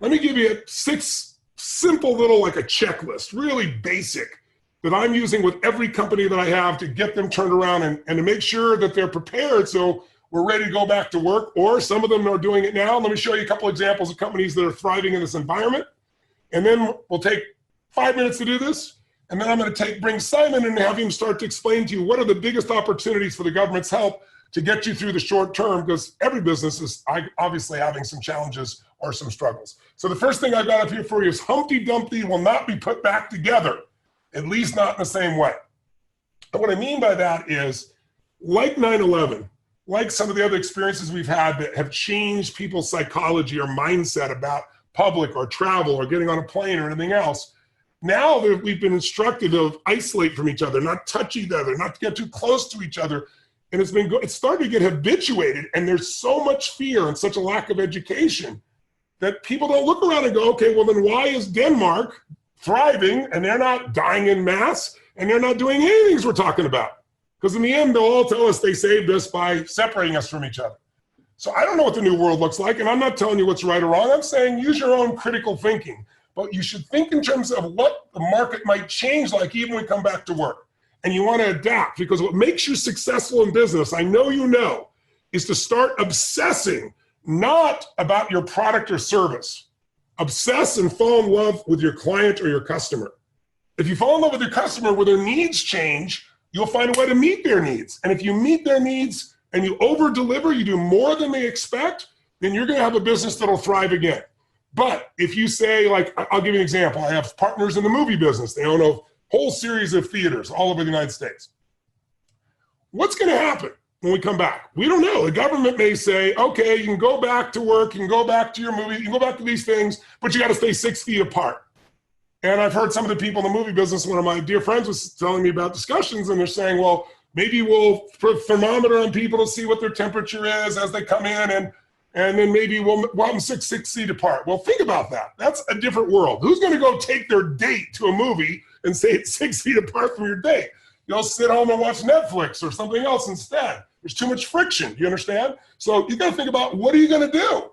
Let me give you 6 simple little, like a checklist, really basic, that I'm using with every company that I have to get them turned around and to make sure that they're prepared so we're ready to go back to work, or some of them are doing it now. Let me show you a couple examples of companies that are thriving in this environment. And then we'll take 5 minutes to do this. And then I'm going to bring Simon and have him start to explain to you what are the biggest opportunities for the government's help to get you through the short term, because every business is obviously having some challenges or some struggles. So the first thing I've got up here for you is Humpty Dumpty will not be put back together, at least not in the same way. And what I mean by that is, like 9/11, like some of the other experiences we've had that have changed people's psychology or mindset about public or travel or getting on a plane or anything else, now that we've been instructed to isolate from each other, not touch each other, not to get too close to each other. And it's starting to get habituated, and there's so much fear and such a lack of education that people don't look around and go, okay, well then why is Denmark thriving and they're not dying in mass and they're not doing anything we're talking about? Because in the end, they'll all tell us they saved us by separating us from each other. So I don't know what the new world looks like, and I'm not telling you what's right or wrong. I'm saying use your own critical thinking. But you should think in terms of what the market might change like even when we come back to work. And you want to adapt, because what makes you successful in business, I know you know, is to start obsessing not about your product or service. Obsess and fall in love with your client or your customer. If you fall in love with your customer where their needs change, you'll find a way to meet their needs. And if you meet their needs and you over-deliver, you do more than they expect, then you're going to have a business that'll thrive again. But if you say, like, I'll give you an example. I have partners in the movie business. They own a whole series of theaters all over the United States. What's going to happen when we come back? We don't know. The government may say, okay, you can go back to work, you can go back to your movie, you can go back to these things, but you got to stay 6 feet apart. And I've heard some of the people in the movie business, one of my dear friends was telling me about discussions, and they're saying, well, maybe we'll put a thermometer on people to see what their temperature is as they come in, and then maybe we'll have them six feet apart. Well, think about that. That's a different world. Who's going to go take their date to a movie and say it's 6 feet apart from your date? You'll sit home and watch Netflix or something else instead. There's too much friction. You understand? So you got to think about, what are you going to do?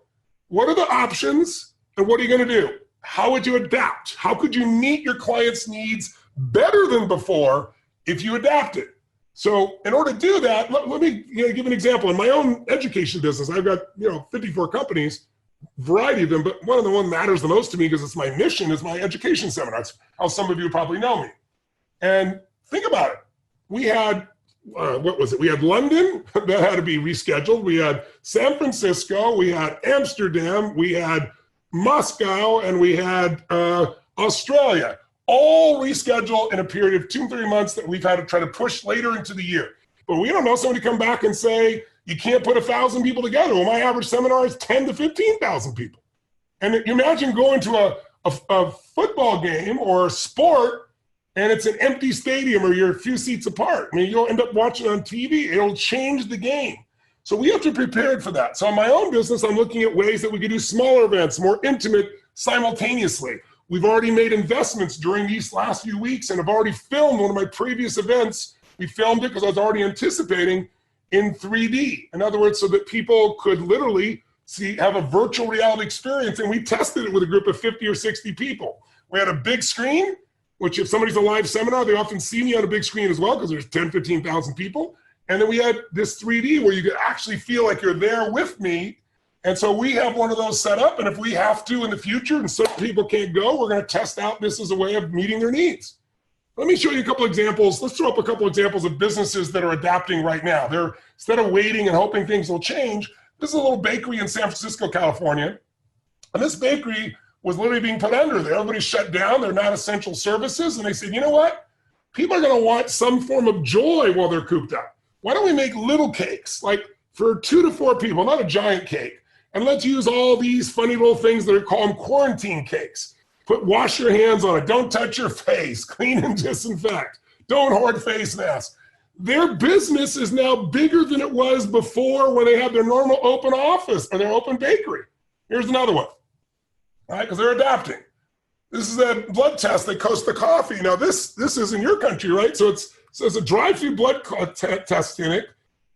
What are the options, and what are you going to do? How would you adapt? How could you meet your clients' needs better than before if you adapted? So in order to do that, let me give an example. In my own education business, I've got 54 companies, variety of them, but one of the one that matters the most to me, because it's my mission, is my education seminars. How some of you probably know me. And think about it. We had, we had London that had to be rescheduled. We had San Francisco, we had Amsterdam, we had Moscow, and we had Australia, all rescheduled in a period of 2-3 months that we've had to try to push later into the year. But we don't know somebody come back and say, you can't put 1,000 people together. Well, my average seminar is 10 to 15,000 people. And you imagine going to a football game or a sport, and it's an empty stadium or you're a few seats apart. I mean, you'll end up watching on TV. It'll change the game. So we have to be prepared for that. So in my own business, I'm looking at ways that we could do smaller events, more intimate, simultaneously. We've already made investments during these last few weeks and have already filmed one of my previous events. We filmed it because I was already anticipating in 3D. In other words, so that people could literally have a virtual reality experience. And we tested it with a group of 50 or 60 people. We had a big screen, which if somebody's a live seminar, they often see me on a big screen as well, because there's 10, 15,000 people. And then we had this 3D where you could actually feel like you're there with me. And so we have one of those set up. And if we have to in the future and certain people can't go, we're going to test out this as a way of meeting their needs. Let me show you a couple examples. Let's throw up a couple examples of businesses that are adapting right now. They're, instead of waiting and hoping things will change, this is a little bakery in San Francisco, California. And this bakery was literally being put under there. Everybody's shut down. They're not essential services. And they said, you know what? People are going to want some form of joy while they're cooped up. Why don't we make little cakes, like for 2 to 4 people, not a giant cake. And let's use all these funny little things that are called quarantine cakes. Wash your hands on it. Don't touch your face. Clean and disinfect. Don't hoard face masks. Their business is now bigger than it was before when they had their normal open office or their open bakery. Here's another one, all right? Because they're adapting. This is a blood test that Costa Coffee. Now this is in your country, right? So it's a drive-through blood test clinic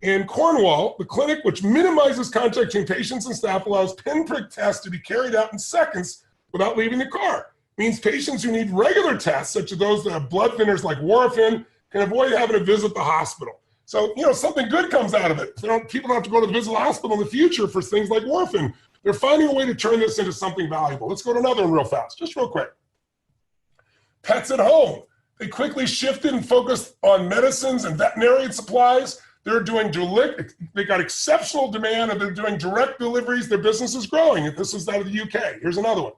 in Cornwall. The clinic, which minimizes contact between patients and staff, allows pinprick tests to be carried out in seconds without leaving the car. It means patients who need regular tests, such as those that have blood thinners like warfarin, can avoid having to visit the hospital. So, something good comes out of it. People don't have to go to visit the hospital in the future for things like warfarin. They're finding a way to turn this into something valuable. Let's go to another one real fast, just real quick. Pets at home. They quickly shifted and focused on medicines and veterinarian supplies. They're doing they got exceptional demand, and they're doing direct deliveries. Their business is growing. This is out of the UK. Here's another one.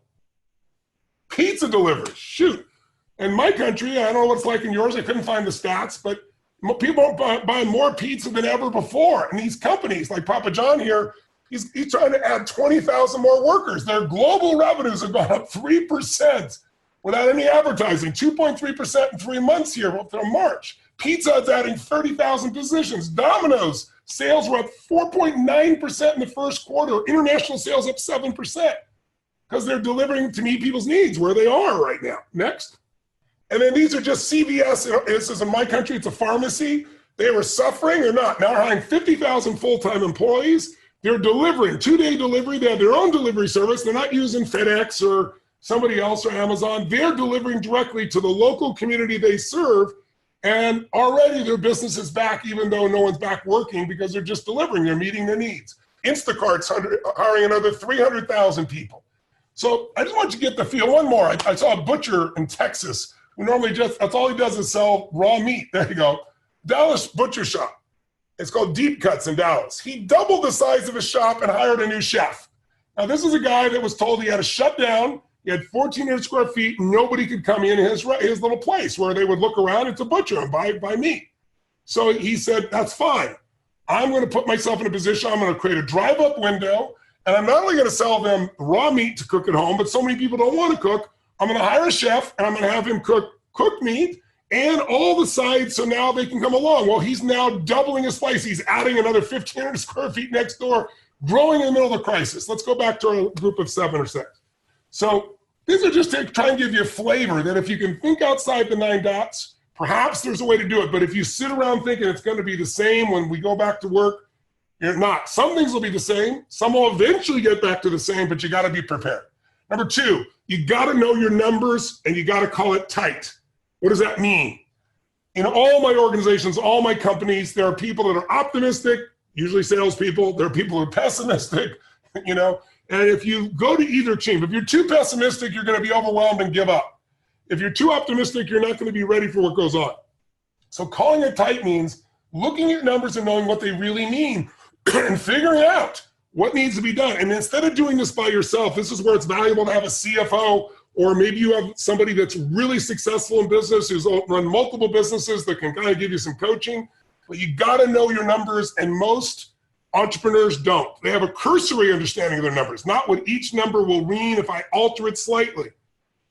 Pizza delivery. Shoot. In my country, I don't know what it's like in yours. I couldn't find the stats, but people are buying more pizza than ever before. And these companies like Papa John here, he's trying to add 20,000 more workers. Their global revenues have gone up 3% without any advertising, 2.3% in 3 months here from March. Pizza Hut's adding 30,000 positions. Domino's sales were up 4.9% in the first quarter. International sales up 7% because they're delivering to meet people's needs where they are right now. Next. And then these are just CVS. This is in my country. It's a pharmacy. They were suffering or not. Now they're hiring 50,000 full-time employees. They're delivering, 2-day delivery. They have their own delivery service. They're not using FedEx or somebody else or Amazon. They're delivering directly to the local community they serve. And already their business is back, even though no one's back working, because they're just delivering. They're meeting their needs. Instacart's hiring another 300,000 people. So I just want you to get the feel. One more. I saw a butcher in Texas who normally that's all he does is sell raw meat. There you go. Dallas Butcher Shop. It's called Deep Cuts in Dallas. He doubled the size of his shop and hired a new chef. Now, this is a guy that was told he had to shut down. He had 1,400 square feet, and nobody could come in his little place where they would look around. It's a butcher and buy meat. So he said, that's fine. I'm going to put myself in a position. I'm going to create a drive-up window, and I'm not only going to sell them raw meat to cook at home, but so many people don't want to cook. I'm going to hire a chef, and I'm going to have him cook meat and all the sides so now they can come along. Well, he's now doubling his slice. He's adding another 1,500 square feet next door, growing in the middle of the crisis. Let's go back to our group of 7 or 6. So these are just to try and give you a flavor that if you can think outside the 9 dots, perhaps there's a way to do it. But if you sit around thinking it's going to be the same when we go back to work, you're not. Some things will be the same. Some will eventually get back to the same, but you got to be prepared. Number 2, you got to know your numbers and you got to call it tight. What does that mean? In all my organizations, all my companies, there are people that are optimistic, usually salespeople. There are people who are pessimistic, And if you go to either extreme, if you're too pessimistic, you're going to be overwhelmed and give up. If you're too optimistic, you're not going to be ready for what goes on. So calling it tight means looking at numbers and knowing what they really mean and figuring out what needs to be done. And instead of doing this by yourself, this is where it's valuable to have a CFO, or maybe you have somebody that's really successful in business, who's run multiple businesses that can kind of give you some coaching. But you got to know your numbers, and most entrepreneurs don't. They have a cursory understanding of their numbers, not what each number will mean if I alter it slightly.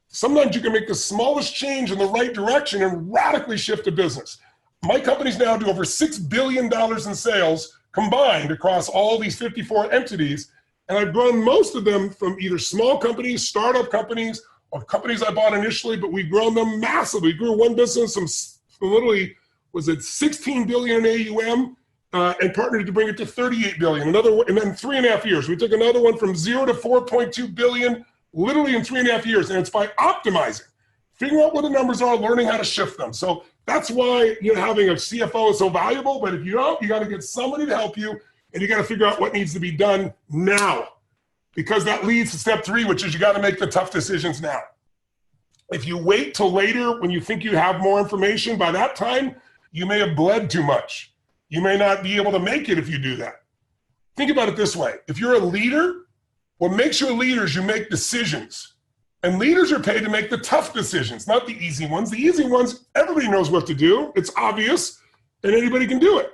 Sometimes you can make the smallest change in the right direction and radically shift a business. My companies now do over $6 billion in sales combined across all these 54 entities. And I've grown most of them from either small companies, startup companies, or companies I bought initially, but we've grown them massively. We grew one business from literally, was it 16 billion in AUM, and partnered to bring it to 38 billion. Another one, and then 3.5 years. We took another one from 0 to 4.2 billion, literally in 3.5 years. And it's by optimizing, figuring out what the numbers are, learning how to shift them. So that's why having a CFO is so valuable. But if you don't, you got to get somebody to help you, and you got to figure out what needs to be done now, because that leads to step 3, which is you got to make the tough decisions now. If you wait till later when you think you have more information, by that time, you may have bled too much. You may not be able to make it if you do that. Think about it this way. If you're a leader, what makes you a leader is you make decisions. And leaders are paid to make the tough decisions, not the easy ones. The easy ones, everybody knows what to do. It's obvious, and anybody can do it.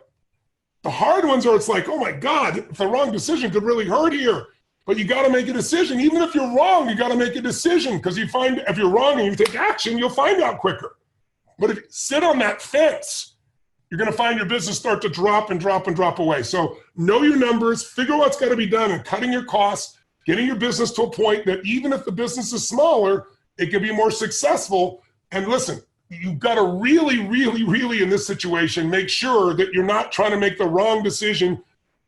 The hard ones are, it's like, oh my God, the wrong decision could really hurt here. But you got to make a decision. Even if you're wrong, you got to make a decision, because you find if you're wrong and you take action, you'll find out quicker. But if you sit on that fence, you're going to find your business start to drop and drop and drop away. So know your numbers, figure what's got to be done, and cutting your costs, getting your business to a point that even if the business is smaller, it can be more successful. And listen, you've got to really, really, really in this situation, make sure that you're not trying to make the wrong decision,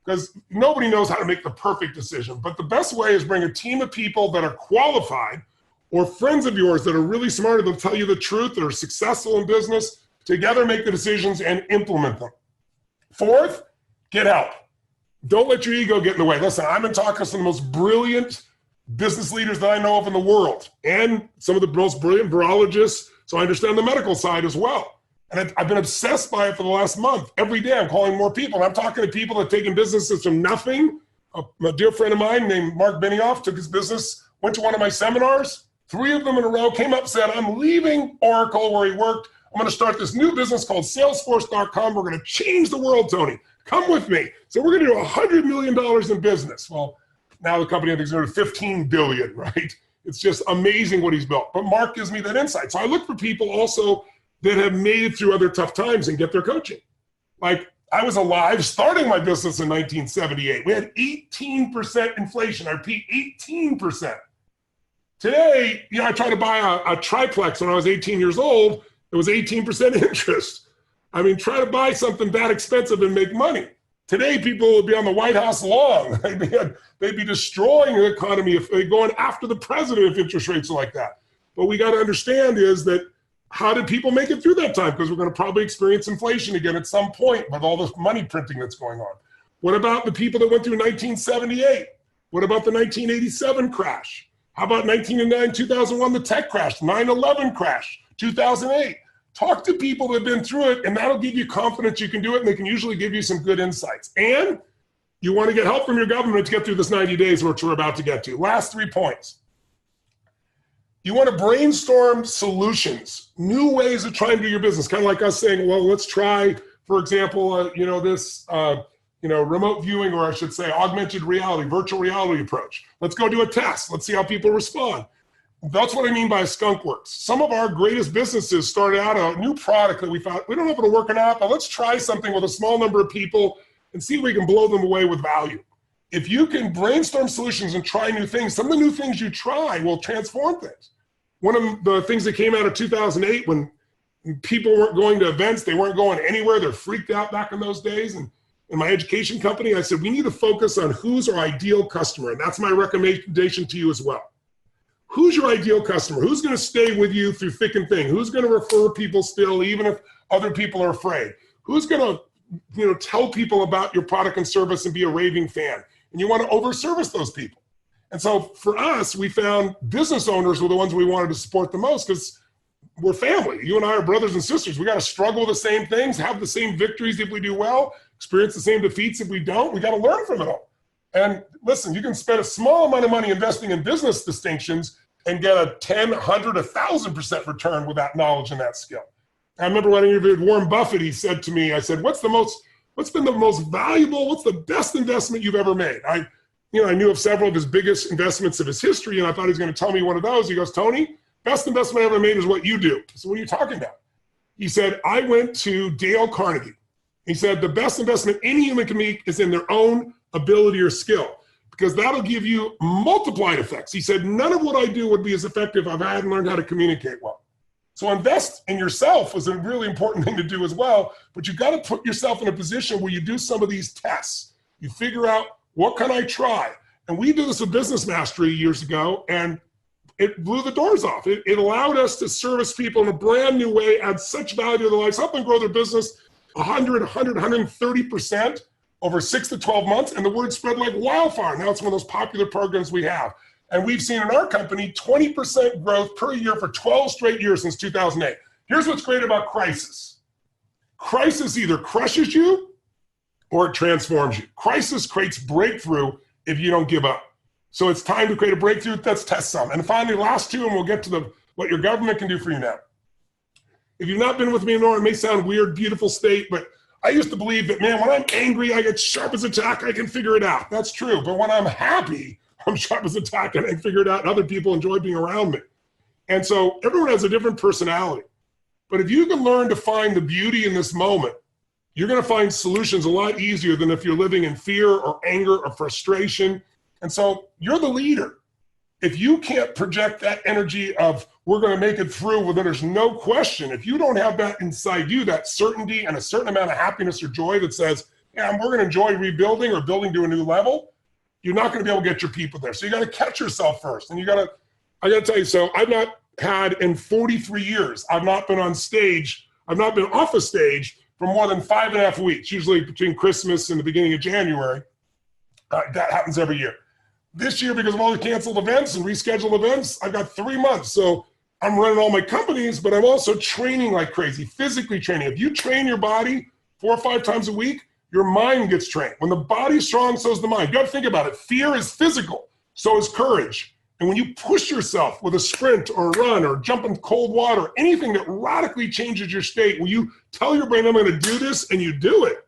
because nobody knows how to make the perfect decision. But the best way is bring a team of people that are qualified or friends of yours that are really smart, that'll tell you the truth, that are successful in business, together make the decisions and implement them. Fourth, get help. Don't let your ego get in the way. Listen, I've been talking to some of the most brilliant business leaders that I know of in the world, and some of the most brilliant virologists, so I understand the medical side as well. And I've been obsessed by it for the last month. Every day I'm calling more people. And I'm talking to people that have taken businesses from nothing. A dear friend of mine named Mark Benioff took his business, went to one of my seminars, 3 of them in a row, came up, said, I'm leaving Oracle where he worked. I'm going to start this new business called Salesforce.com. We're going to change the world, Tony. Come with me. So we're going to do $100 million in business. Well, now the company I think is going to $15 billion, right? It's just amazing what he's built. But Mark gives me that insight. So I look for people also that have made it through other tough times and get their coaching. Like, I was alive starting my business in 1978. We had 18% inflation. I repeat, 18%. Today, I tried to buy a triplex when I was 18 years old. It was 18% interest. I mean, try to buy something that expensive and make money. Today, people would be on the White House lawn. They'd be destroying the economy if they're going after the president if interest rates are like that. What we got to understand is that how did people make it through that time? Because we're going to probably experience inflation again at some point with all this money printing that's going on. What about the people that went through 1978? What about the 1987 crash? How about 1999, 2001, the tech crash, 9/11 crash, 2008? Talk to people that have been through it, and that'll give you confidence you can do it, and they can usually give you some good insights. And you want to get help from your government to get through this 90 days, which we're about to get to. Last 3 points. You want to brainstorm solutions, new ways of trying to do your business, kind of like us saying, well, let's try, for example, this remote viewing, or I should say augmented reality, virtual reality approach. Let's go do a test. Let's see how people respond. That's what I mean by skunk works. Some of our greatest businesses started out a new product that we thought, we don't know if it'll work or not, but let's try something with a small number of people and see if we can blow them away with value. If you can brainstorm solutions and try new things, some of the new things you try will transform things. One of the things that came out of 2008 when people weren't going to events, they weren't going anywhere, they're freaked out back in those days. And in my education company, I said, we need to focus on who's our ideal customer. And that's my recommendation to you as well. Who's your ideal customer? Who's going to stay with you through thick and thin? Who's going to refer people still, even if other people are afraid? Who's going to, tell people about your product and service and be a raving fan? And you want to over-service those people. And so for us, we found business owners were the ones we wanted to support the most because we're family. You and I are brothers and sisters. We got to struggle with the same things, have the same victories if we do well, experience the same defeats if we don't. We got to learn from it all. And listen, you can spend a small amount of money investing in business distinctions and get a 10, 100, 1,000% return with that knowledge and that skill. I remember when I interviewed Warren Buffett, he said to me, I said, what's been the most valuable, what's the best investment you've ever made? I knew of several of his biggest investments of his history, and I thought he was going to tell me one of those. He goes, Tony, best investment I ever made is what you do. So what are you talking about? He said, I went to Dale Carnegie. He said, the best investment any human can make is in their own ability or skill, because that'll give you multiplied effects. He said, none of what I do would be as effective if I hadn't learned how to communicate well. So invest in yourself is a really important thing to do as well, but you've got to put yourself in a position where you do some of these tests. You figure out, what can I try? And we did this with Business Mastery years ago, and it blew the doors off. It allowed us to service people in a brand new way, add such value to their lives, help them grow their business 100, 130% over 6 to 12 months, and the word spread like wildfire. Now it's one of those popular programs we have. And we've seen in our company 20% growth per year for 12 straight years since 2008. Here's what's great about crisis. Crisis either crushes you or it transforms you. Crisis creates breakthrough if you don't give up. So it's time to create a breakthrough. Let's test some. And finally, last 2, and we'll get to what your government can do for you now. If you've not been with me anymore, it may sound weird, beautiful state, but I used to believe that, man, when I'm angry, I get sharp as a tack, I can figure it out. That's true. But when I'm happy, I'm sharp as a tack and I can figure it out, and other people enjoy being around me. And so everyone has a different personality. But if you can learn to find the beauty in this moment, you're going to find solutions a lot easier than if you're living in fear or anger or frustration. And so you're the leader. If you can't project that energy of we're going to make it through, well, then there's no question. If you don't have that inside you, that certainty and a certain amount of happiness or joy that says, and we're going to enjoy rebuilding or building to a new level, you're not going to be able to get your people there. So you got to catch yourself first. And I got to tell you, so I've not had in 43 years, I've not been on stage. I've not been off a stage for more than 5.5 weeks, usually between Christmas and the beginning of January. That happens every year. This year, because of all the canceled events and rescheduled events, I've got 3 months. So I'm running all my companies, but I'm also training like crazy, physically training. If you train your body 4 or 5 times a week, your mind gets trained. When the body's strong, so is the mind. You got to think about it. Fear is physical, so is courage. And when you push yourself with a sprint or a run or jump in cold water, anything that radically changes your state, when you tell your brain, I'm going to do this, and you do it,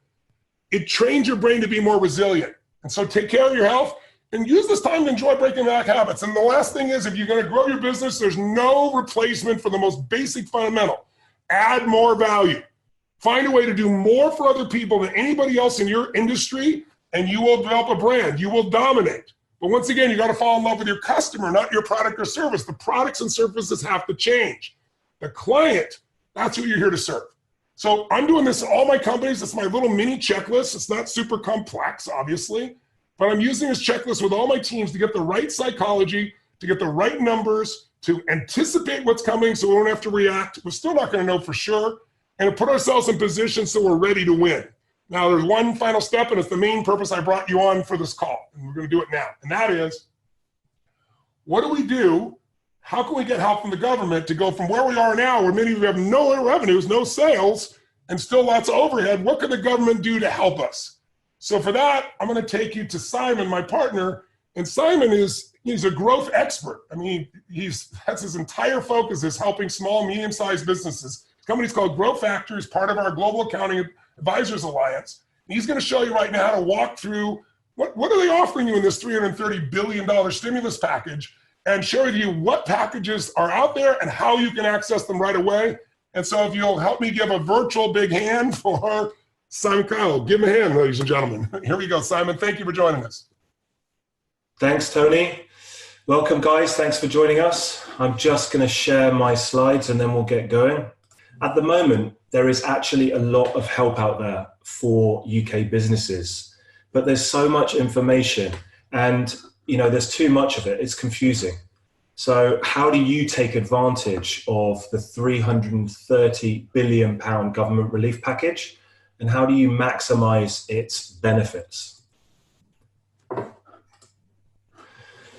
it trains your brain to be more resilient. And so take care of your health and use this time to enjoy breaking back habits. And the last thing is, if you're going to grow your business, there's no replacement for the most basic fundamental. Add more value. Find a way to do more for other people than anybody else in your industry, and you will develop a brand. You will dominate. But once again, you got to fall in love with your customer, not your product or service. The products and services have to change. The client, that's who you're here to serve. So I'm doing this in all my companies. It's my little mini checklist. It's not super complex, obviously, but I'm using this checklist with all my teams to get the right psychology, to get the right numbers, to anticipate what's coming so we don't have to react. We're still not going to know for sure, and to put ourselves in position so we're ready to win. Now, there's one final step, and it's the main purpose I brought you on for this call, and we're going to do it now. And that is, what do we do? How can we get help from the government to go from where we are now, where many of you have no revenues, no sales, and still lots of overhead? What can the government do to help us? So for that, I'm going to take you to Simon, my partner. And Simon he's a growth expert. I mean, that's his entire focus is helping small, medium-sized businesses. His company's called Growth Factors, part of our Global Accounting Advisors Alliance. And he's going to show you right now how to walk through what are they offering you in this $330 billion stimulus package, and show you what packages are out there and how you can access them right away. And so if you'll help me give a virtual big hand for Simon Kyle. Give him a hand, ladies and gentlemen. Here we go, Simon. Thank you for joining us. Thanks, Tony. Welcome, guys. Thanks for joining us. I'm just going to share my slides and then we'll get going. At the moment, there is actually a lot of help out there for UK businesses, but there's so much information and there's too much of it. It's confusing. So how do you take advantage of the £330 billion government relief package, and how do you maximize its benefits?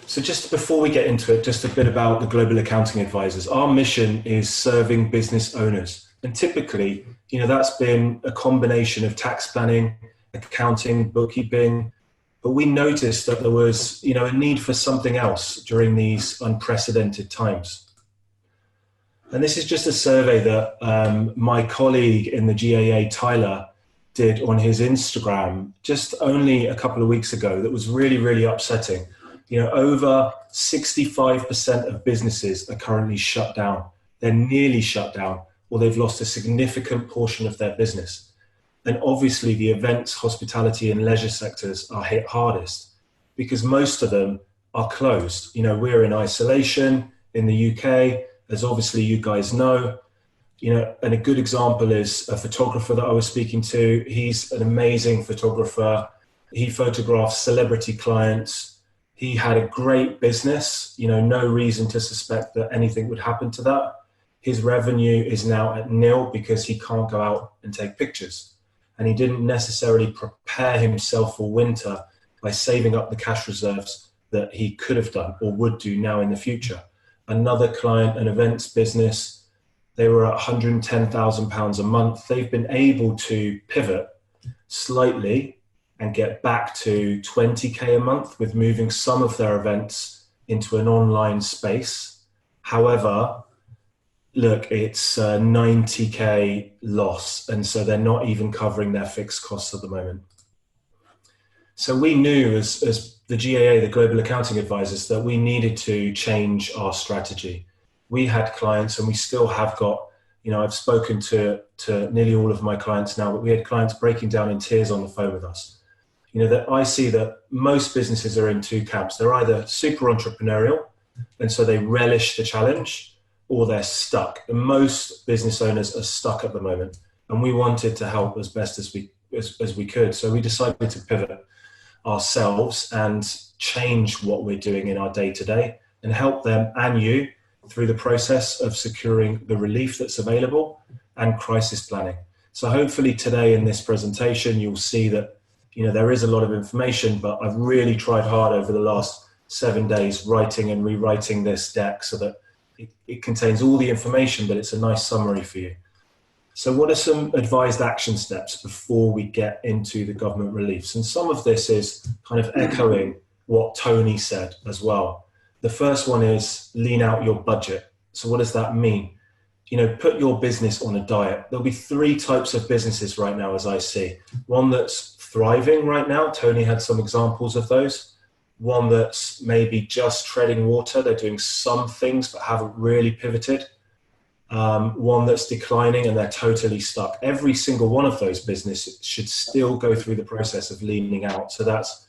So just before we get into it, just a bit about the Global Accounting Advisors. Our mission is serving business owners. And typically, that's been a combination of tax planning, accounting, bookkeeping. But we noticed that there was, a need for something else during these unprecedented times. And this is just a survey that my colleague in the GAA, Tyler, did on his Instagram just only a couple of weeks ago that was really, really upsetting. Over 65% of businesses are currently shut down. They're nearly shut down, or they've lost a significant portion of their business. And obviously the events, hospitality and leisure sectors are hit hardest because most of them are closed. We're in isolation in the UK, as obviously you guys know. And a good example is a photographer that I was speaking to. He's an amazing photographer. He photographs celebrity clients. He had a great business, no reason to suspect that anything would happen to that. His revenue is now at nil because he can't go out and take pictures. And he didn't necessarily prepare himself for winter by saving up the cash reserves that he could have done or would do now in the future. Another client, an events business, they were at £110,000 a month. They've been able to pivot slightly and get back to 20K a month with moving some of their events into an online space. However, look, it's a 90K loss. And so they're not even covering their fixed costs at the moment. So we knew as the GAA, the Global Accounting Advisors, that we needed to change our strategy. We had clients and we still have got, I've spoken to nearly all of my clients now, but we had clients breaking down in tears on the phone with us. That I see that most businesses are in two camps. They're either super entrepreneurial, and so they relish the challenge, or they're stuck. And most business owners are stuck at the moment. And we wanted to help as best as as we could. So we decided to pivot ourselves and change what we're doing in our day-to-day and help them and you through the process of securing the relief that's available and crisis planning. So hopefully today in this presentation, you'll see that, there is a lot of information, but I've really tried hard over the last 7 days writing and rewriting this deck so that it contains all the information, but it's a nice summary for you. So what are some advised action steps before we get into the government reliefs? And some of this is kind of echoing what Tony said as well. The first one is lean out your budget. So what does that mean? Put your business on a diet. There'll be 3 types of businesses right now, as I see. One that's thriving right now. Tony had some examples of those. One that's maybe just treading water. They're doing some things, but haven't really pivoted. One that's declining and they're totally stuck. Every single one of those businesses should still go through the process of leaning out. So that's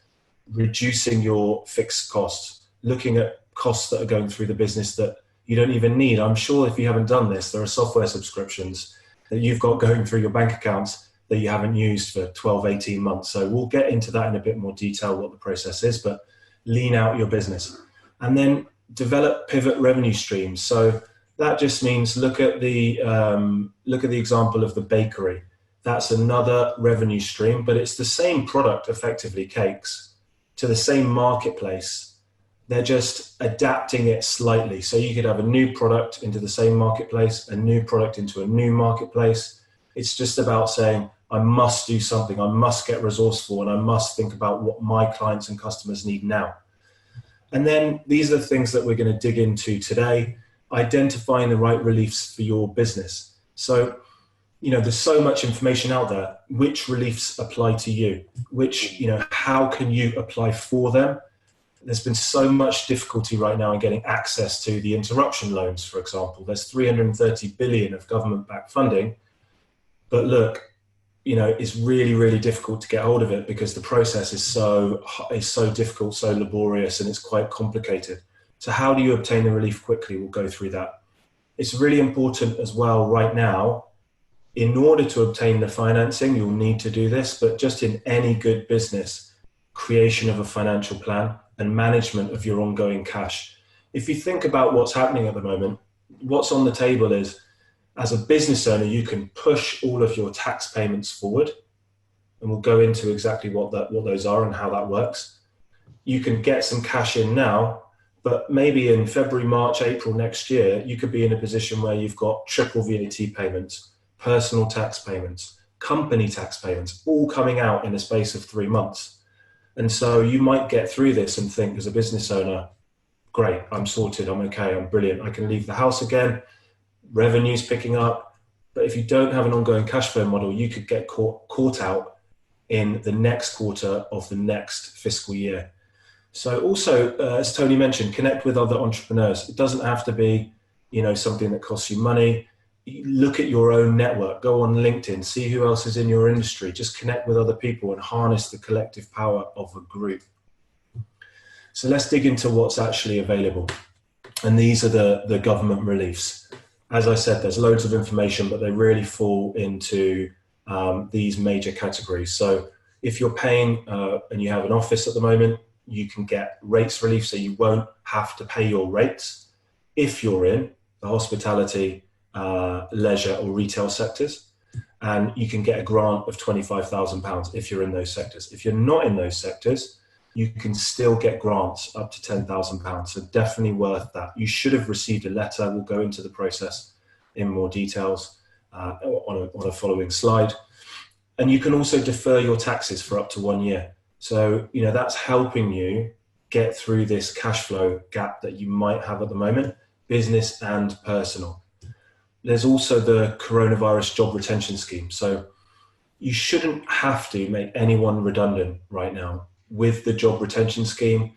reducing your fixed costs, looking at costs that are going through the business that you don't even need. I'm sure if you haven't done this, there are software subscriptions that you've got going through your bank accounts that you haven't used for 12, 18 months. So we'll get into that in a bit more detail, what the process is, but lean out your business. And then develop pivot revenue streams. So that just means look at the example of the bakery. That's another revenue stream, but it's the same product, effectively cakes, to the same marketplace. They're just adapting it slightly. So you could have a new product into the same marketplace, a new product into a new marketplace. It's just about saying, I must do something. I must get resourceful and I must think about what my clients and customers need now. And then these are the things that we're going to dig into today. Identifying the right reliefs for your business. So, there's so much information out there. Which reliefs apply to you? How can you apply for them? There's been so much difficulty right now in getting access to the interruption loans, for example. There's 330 billion of government-backed funding. But look, it's really, really difficult to get hold of it because the process is so difficult, so laborious, and it's quite complicated. So how do you obtain the relief quickly? We'll go through that. It's really important as well right now, in order to obtain the financing, you'll need to do this, but just in any good business, creation of a financial plan and management of your ongoing cash. If you think about what's happening at the moment, what's on the table is, as a business owner, you can push all of your tax payments forward, and we'll go into exactly what those are and how that works. You can get some cash in now, but maybe in February, March, April next year, you could be in a position where you've got triple VAT payments, personal tax payments, company tax payments, all coming out in a space of 3 months. And so you might get through this and think, as a business owner, great, I'm sorted, I'm okay, I'm brilliant, I can leave the house again, revenue's picking up. But if you don't have an ongoing cash flow model, you could get caught out in the next quarter of the next fiscal year. So also, as Tony mentioned, connect with other entrepreneurs. It doesn't have to be, something that costs you money. Look at your own network, go on LinkedIn, see who else is in your industry, just connect with other people and harness the collective power of a group. So let's dig into what's actually available. And these are the government reliefs. As I said, there's loads of information, but they really fall into these major categories. So if you're paying and you have an office at the moment, you can get rates relief, so you won't have to pay your rates if you're in the hospitality, leisure or retail sectors. And you can get a grant of £25,000 if you're in those sectors. If you're not in those sectors, you can still get grants up to £10,000. So definitely worth that. You should have received a letter. We'll go into the process in more details on a following slide. And you can also defer your taxes for up to 1 year. So, that's helping you get through this cash flow gap that you might have at the moment, business and personal. There's also the coronavirus job retention scheme. So you shouldn't have to make anyone redundant right now. With the job retention scheme,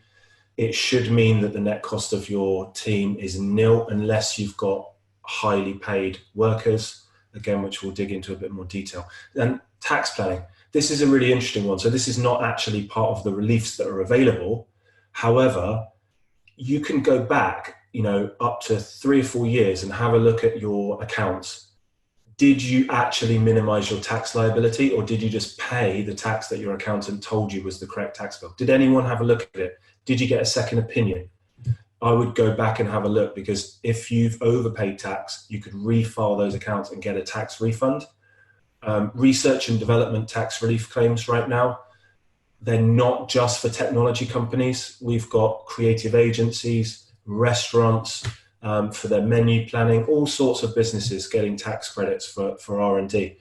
it should mean that the net cost of your team is nil unless you've got highly paid workers, again, which we'll dig into a bit more detail. And tax planning. This is a really interesting one. So this is not actually part of the reliefs that are available. However, you can go back, up to 3 or 4 years and have a look at your accounts. did you actually minimize your tax liability, or did you just pay the tax that your accountant told you was the correct tax bill? Did anyone have a look at it? Did you get a second opinion? I would go back and have a look, because if you've overpaid tax, you could refile those accounts and get a tax refund. Research and development tax relief claims right now, they're not just for technology companies. We've got creative agencies, restaurants, for their menu planning, all sorts of businesses getting tax credits for R&D.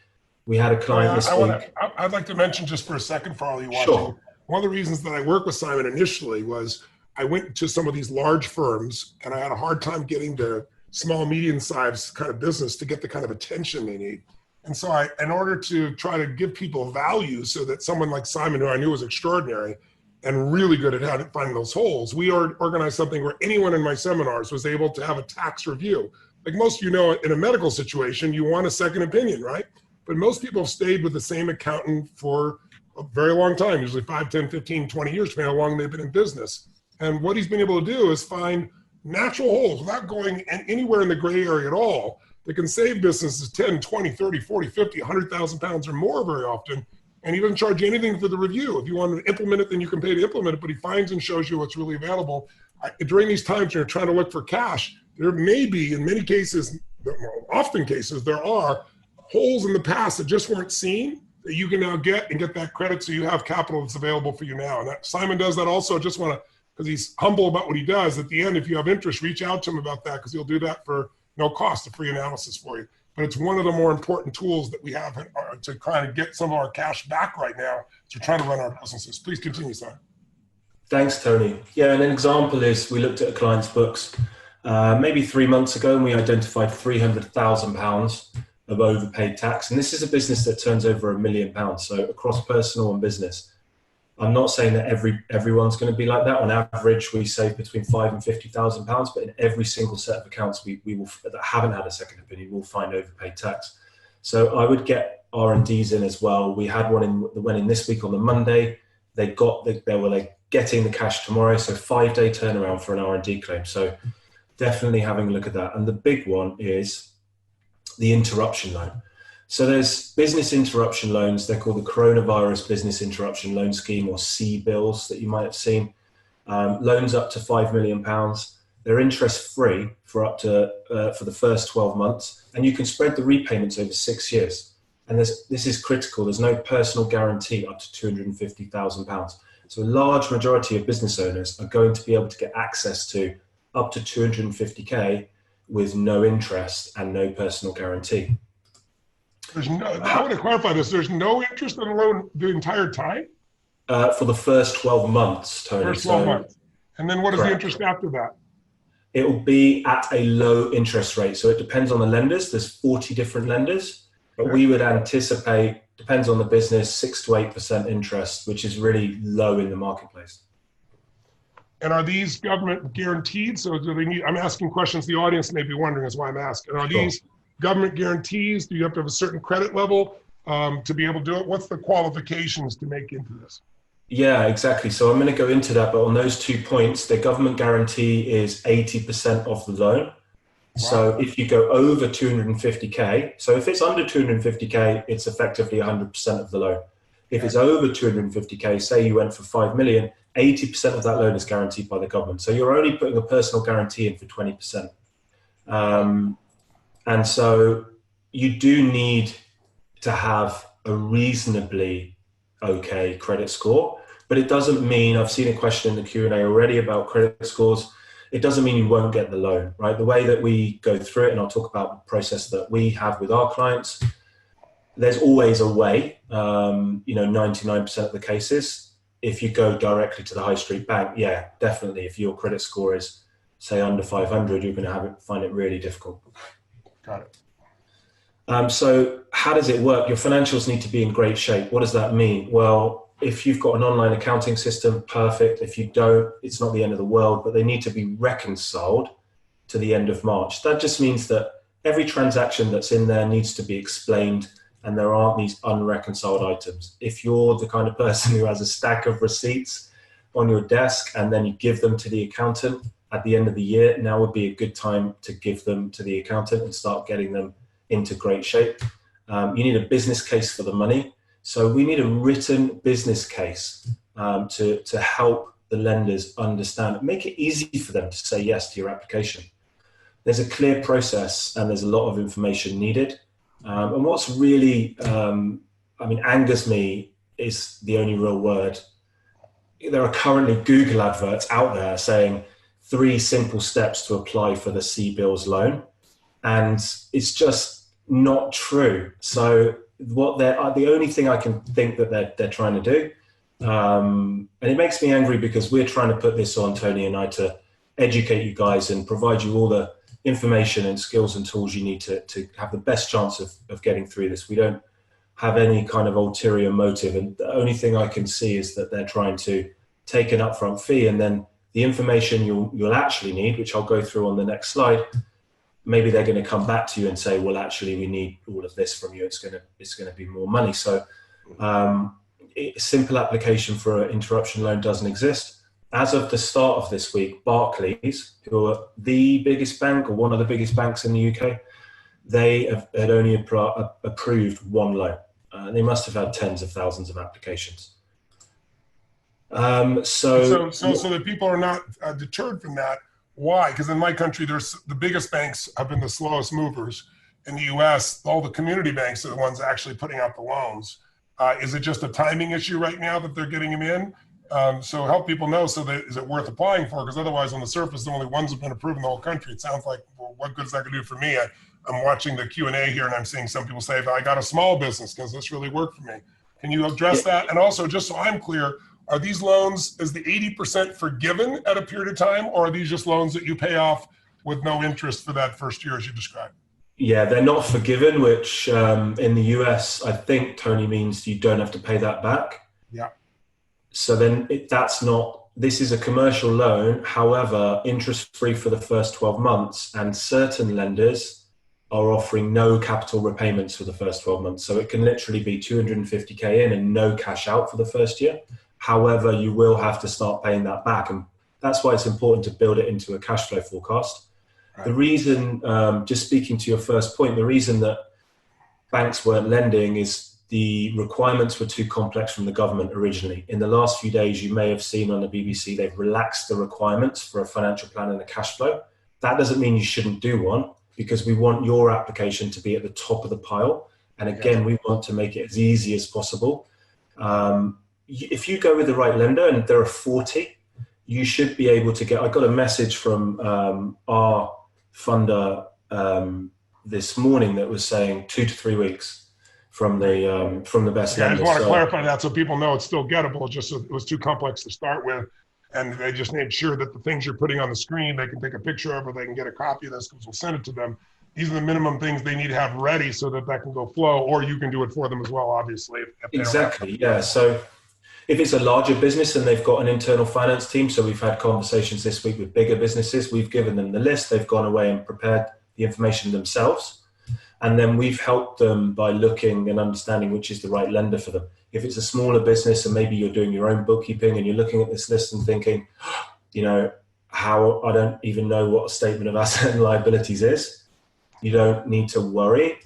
We had a client this week. I'd like to mention just for a second for all you watching, Sure. one of the reasons that I worked with Simon initially was I went to some of these large firms and I had a hard time getting the small, medium-sized kind of business to get the kind of attention they need. And so in order to try to give people value so that someone like Simon, who I knew was extraordinary and really good at finding those holes, we organized something where anyone in my seminars was able to have a tax review. Like most of you know, in a medical situation, you want a second opinion, right? But most people have stayed with the same accountant for a very long time, usually 5, 10, 15, 20 years, depending on how long they've been in business. And what he's been able to do is find natural holes without going anywhere in the gray area at all that can save businesses 10, 20, 30, 40, 50, 100,000 pounds or more very often. And he doesn't charge you anything for the review. If you want to implement it, then you can pay to implement it, but he finds and shows you what's really available. During these times when you're trying to look for cash, there may be, in many cases, often cases, there are holes in the past that just weren't seen that you can now get and get that credit so you have capital that's available for you now. And Simon does that also. Just want to, because he's humble about what he does. At the end, if you have interest, reach out to him about that, because he'll do that for no cost, a free analysis for you. But it's one of the more important tools that we have to kind of get some of our cash back right now as we're trying to run our businesses. Please continue, Simon. Thanks, Tony. Yeah, and an example is we looked at a client's books maybe 3 months ago, and we identified £300,000 of overpaid tax. And this is a business that turns over £1 million. So across personal and business. I'm not saying that everyone's going to be like that. On average, we save between £5,000 and £50,000, but in every single set of accounts we will, that haven't had a second opinion, we'll find overpaid tax. So I would get R&Ds in as well. We had one that went in this week on the Monday. They were like getting the cash tomorrow. So 5-day turnaround for an R&D claim. So definitely having a look at that. And the big one is the interruption loan. So there's business interruption loans. They're called the Coronavirus Business Interruption Loan Scheme, or C-bills, that you might have seen. Loans up to £5 million. They're interest free for up to for the first 12 months, and you can spread the repayments over 6 years. And this is critical. There's no personal guarantee up to £250,000. So a large majority of business owners are going to be able to get access to up to 250K with no interest and no personal guarantee. I want to clarify this. There's no interest on the loan the entire time? For the first 12 months, Tony. First 12 months. And then what is Correct. the interest after that? It will be at a low interest rate. So it depends on the lenders. There's 40 different lenders. But we would anticipate, depends on the business, 6 to 8% interest, which is really low in the marketplace. And are these government guaranteed? So do they need, I'm asking questions the audience may be wondering, is why I'm asking. Are these government guarantees? Do you have to have a certain credit level to be able to do it? What's the qualifications to make into this? Yeah, exactly. So I'm going to go into that, but on those 2 points, the government guarantee is 80% of the loan. Wow. So if you go over 250K, so if it's under 250K, it's effectively 100% of the loan. If it's over 250K, say you went for 5 million, 80% of that loan is guaranteed by the government. So you're only putting a personal guarantee in for 20%. And so you do need to have a reasonably okay credit score, but it doesn't mean, I've seen a question in the Q&A already about credit scores. It doesn't mean you won't get the loan, right? The way that we go through it, and I'll talk about the process that we have with our clients, there's always a way, 99% of the cases. If you go directly to the high street bank, yeah, definitely. If your credit score is, say, under 500, you're going to find it really difficult. Got it. So how does it work? Your financials need to be in great shape. What does that mean? Well, if you've got an online accounting system, perfect. If you don't, it's not the end of the world, but they need to be reconciled to the end of March. That just means that every transaction that's in there needs to be explained, and there aren't these unreconciled items. If you're the kind of person who has a stack of receipts on your desk and then you give them to the accountant at the end of the year, now would be a good time to give them to the accountant and start getting them into great shape. You need a business case for the money. So we need a written business case to help the lenders understand, make it easy for them to say yes to your application. There's a clear process and there's a lot of information needed. And what's really, angers me is the only real word. There are currently Google adverts out there saying 3 simple steps to apply for the CBILS loan. And it's just not true. So the only thing I can think that they're trying to do, and it makes me angry because we're trying to put this on, Tony and I, to educate you guys and provide you all the information and skills and tools you need to have the best chance of getting through this. We don't have any kind of ulterior motive, and the only thing I can see is that they're trying to take an upfront fee, and then the information you'll actually need, which I'll go through on the next slide, maybe they're going to come back to you and say, well, actually we need all of this from you, it's going to be more money. So a simple application for an interruption loan doesn't exist. As of the start of this week, Barclays, who are the biggest bank or one of the biggest banks in the UK, they had only approved 1 loan. They must have had tens of thousands of applications. So that people are not deterred from that. Why? Because in my country, the biggest banks have been the slowest movers. In the US, all the community banks are the ones actually putting out the loans. Is it just a timing issue right now that they're getting them in? So help people know, is it worth applying for? Because otherwise on the surface, the only ones have been approved in the whole country. It sounds like, well, what good is that going to do for me? I'm watching the Q&A here and I'm seeing some people say, I got a small business, does this really work for me? Can you address that? And also, just so I'm clear, are these loans, is the 80% forgiven at a period of time, or are these just loans that you pay off with no interest for that first year as you described? Yeah, they're not forgiven, which in the US, I think, Tony, means you don't have to pay that back. Yeah. So then this is a commercial loan, however, interest-free for the first 12 months, and certain lenders are offering no capital repayments for the first 12 months. So it can literally be 250K in and no cash out for the first year. However, you will have to start paying that back. And that's why it's important to build it into a cash flow forecast. Right. The reason, just speaking to your first point, the reason that banks weren't lending is the requirements were too complex from the government originally. In the last few days, you may have seen on the BBC, they've relaxed the requirements for a financial plan and a cash flow. That doesn't mean you shouldn't do one, because we want your application to be at the top of the pile. And again, we want to make it as easy as possible. If you go with the right lender, and there are 40, you should be able to get, I got a message from our funder this morning that was saying 2 to 3 weeks from the best lender. I just want to clarify that so people know it's still gettable, just so it was too complex to start with. And they just made sure that the things you're putting on the screen, they can take a picture of, or they can get a copy of this because we'll send it to them. These are the minimum things they need to have ready so that can go flow, or you can do it for them as well, obviously. Exactly, yeah. So if it's a larger business and they've got an internal finance team, so we've had conversations this week with bigger businesses, we've given them the list, they've gone away and prepared the information themselves. And then we've helped them by looking and understanding which is the right lender for them. If it's a smaller business and maybe you're doing your own bookkeeping and you're looking at this list and thinking, how I don't even know what a statement of asset and liabilities is, you don't need to worry.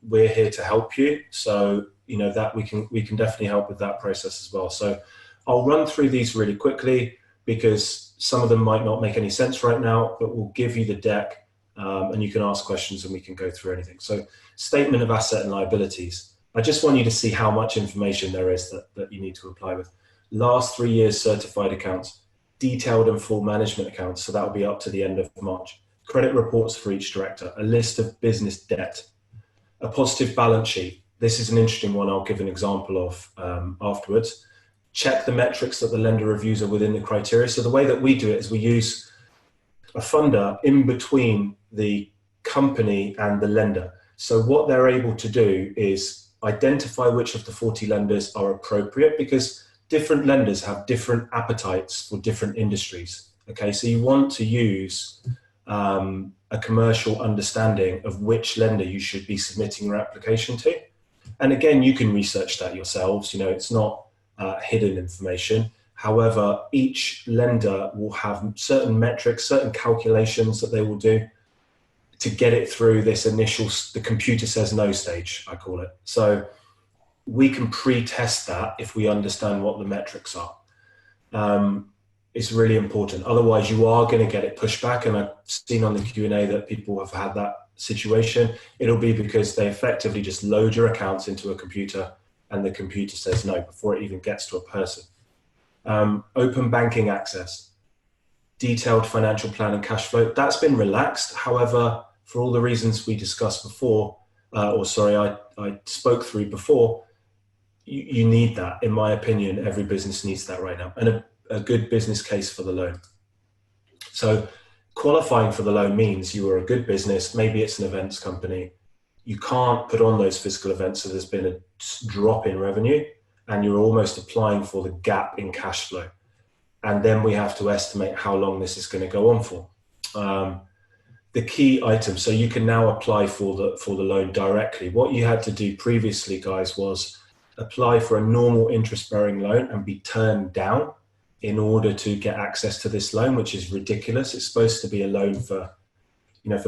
We're here to help you. So, that we can definitely help with that process as well. So I'll run through these really quickly because some of them might not make any sense right now, but we'll give you the deck. And you can ask questions and we can go through anything. So statement of asset and liabilities. I just want you to see how much information there is that you need to apply with. Last 3 years certified accounts, detailed and full management accounts. So that will be up to the end of March. Credit reports for each director, a list of business debt, a positive balance sheet. This is an interesting one I'll give an example of afterwards. Check the metrics that the lender reviews are within the criteria. So the way that we do it is we use a funder in between the company and the lender. So what they're able to do is identify which of the 40 lenders are appropriate, because different lenders have different appetites for different industries. Okay, so you want to use a commercial understanding of which lender you should be submitting your application to. And again, you can research that yourselves. It's not hidden information. However, each lender will have certain metrics, certain calculations that they will do. to get it through this initial, the computer says no stage, I call it. So we can pre-test that if we understand what the metrics are. It's really important. Otherwise, you are going to get it pushed back. And I've seen on the Q&A that people have had that situation. It'll be because they effectively just load your accounts into a computer and the computer says no before it even gets to a person. Open banking access, detailed financial plan and cash flow, that's been relaxed. However, for all the reasons we discussed before, I spoke through before, you need that. In my opinion, every business needs that right now, and a good business case for the loan. So qualifying for the loan means you are a good business. Maybe it's an events company. You can't put on those physical events, so there's been a drop in revenue, and you're almost applying for the gap in cash flow. And then we have to estimate how long this is going to go on for. The key item, so you can now apply for the loan directly. What you had to do previously, guys, was apply for a normal interest-bearing loan and be turned down in order to get access to this loan, which is ridiculous. It's supposed to be a loan for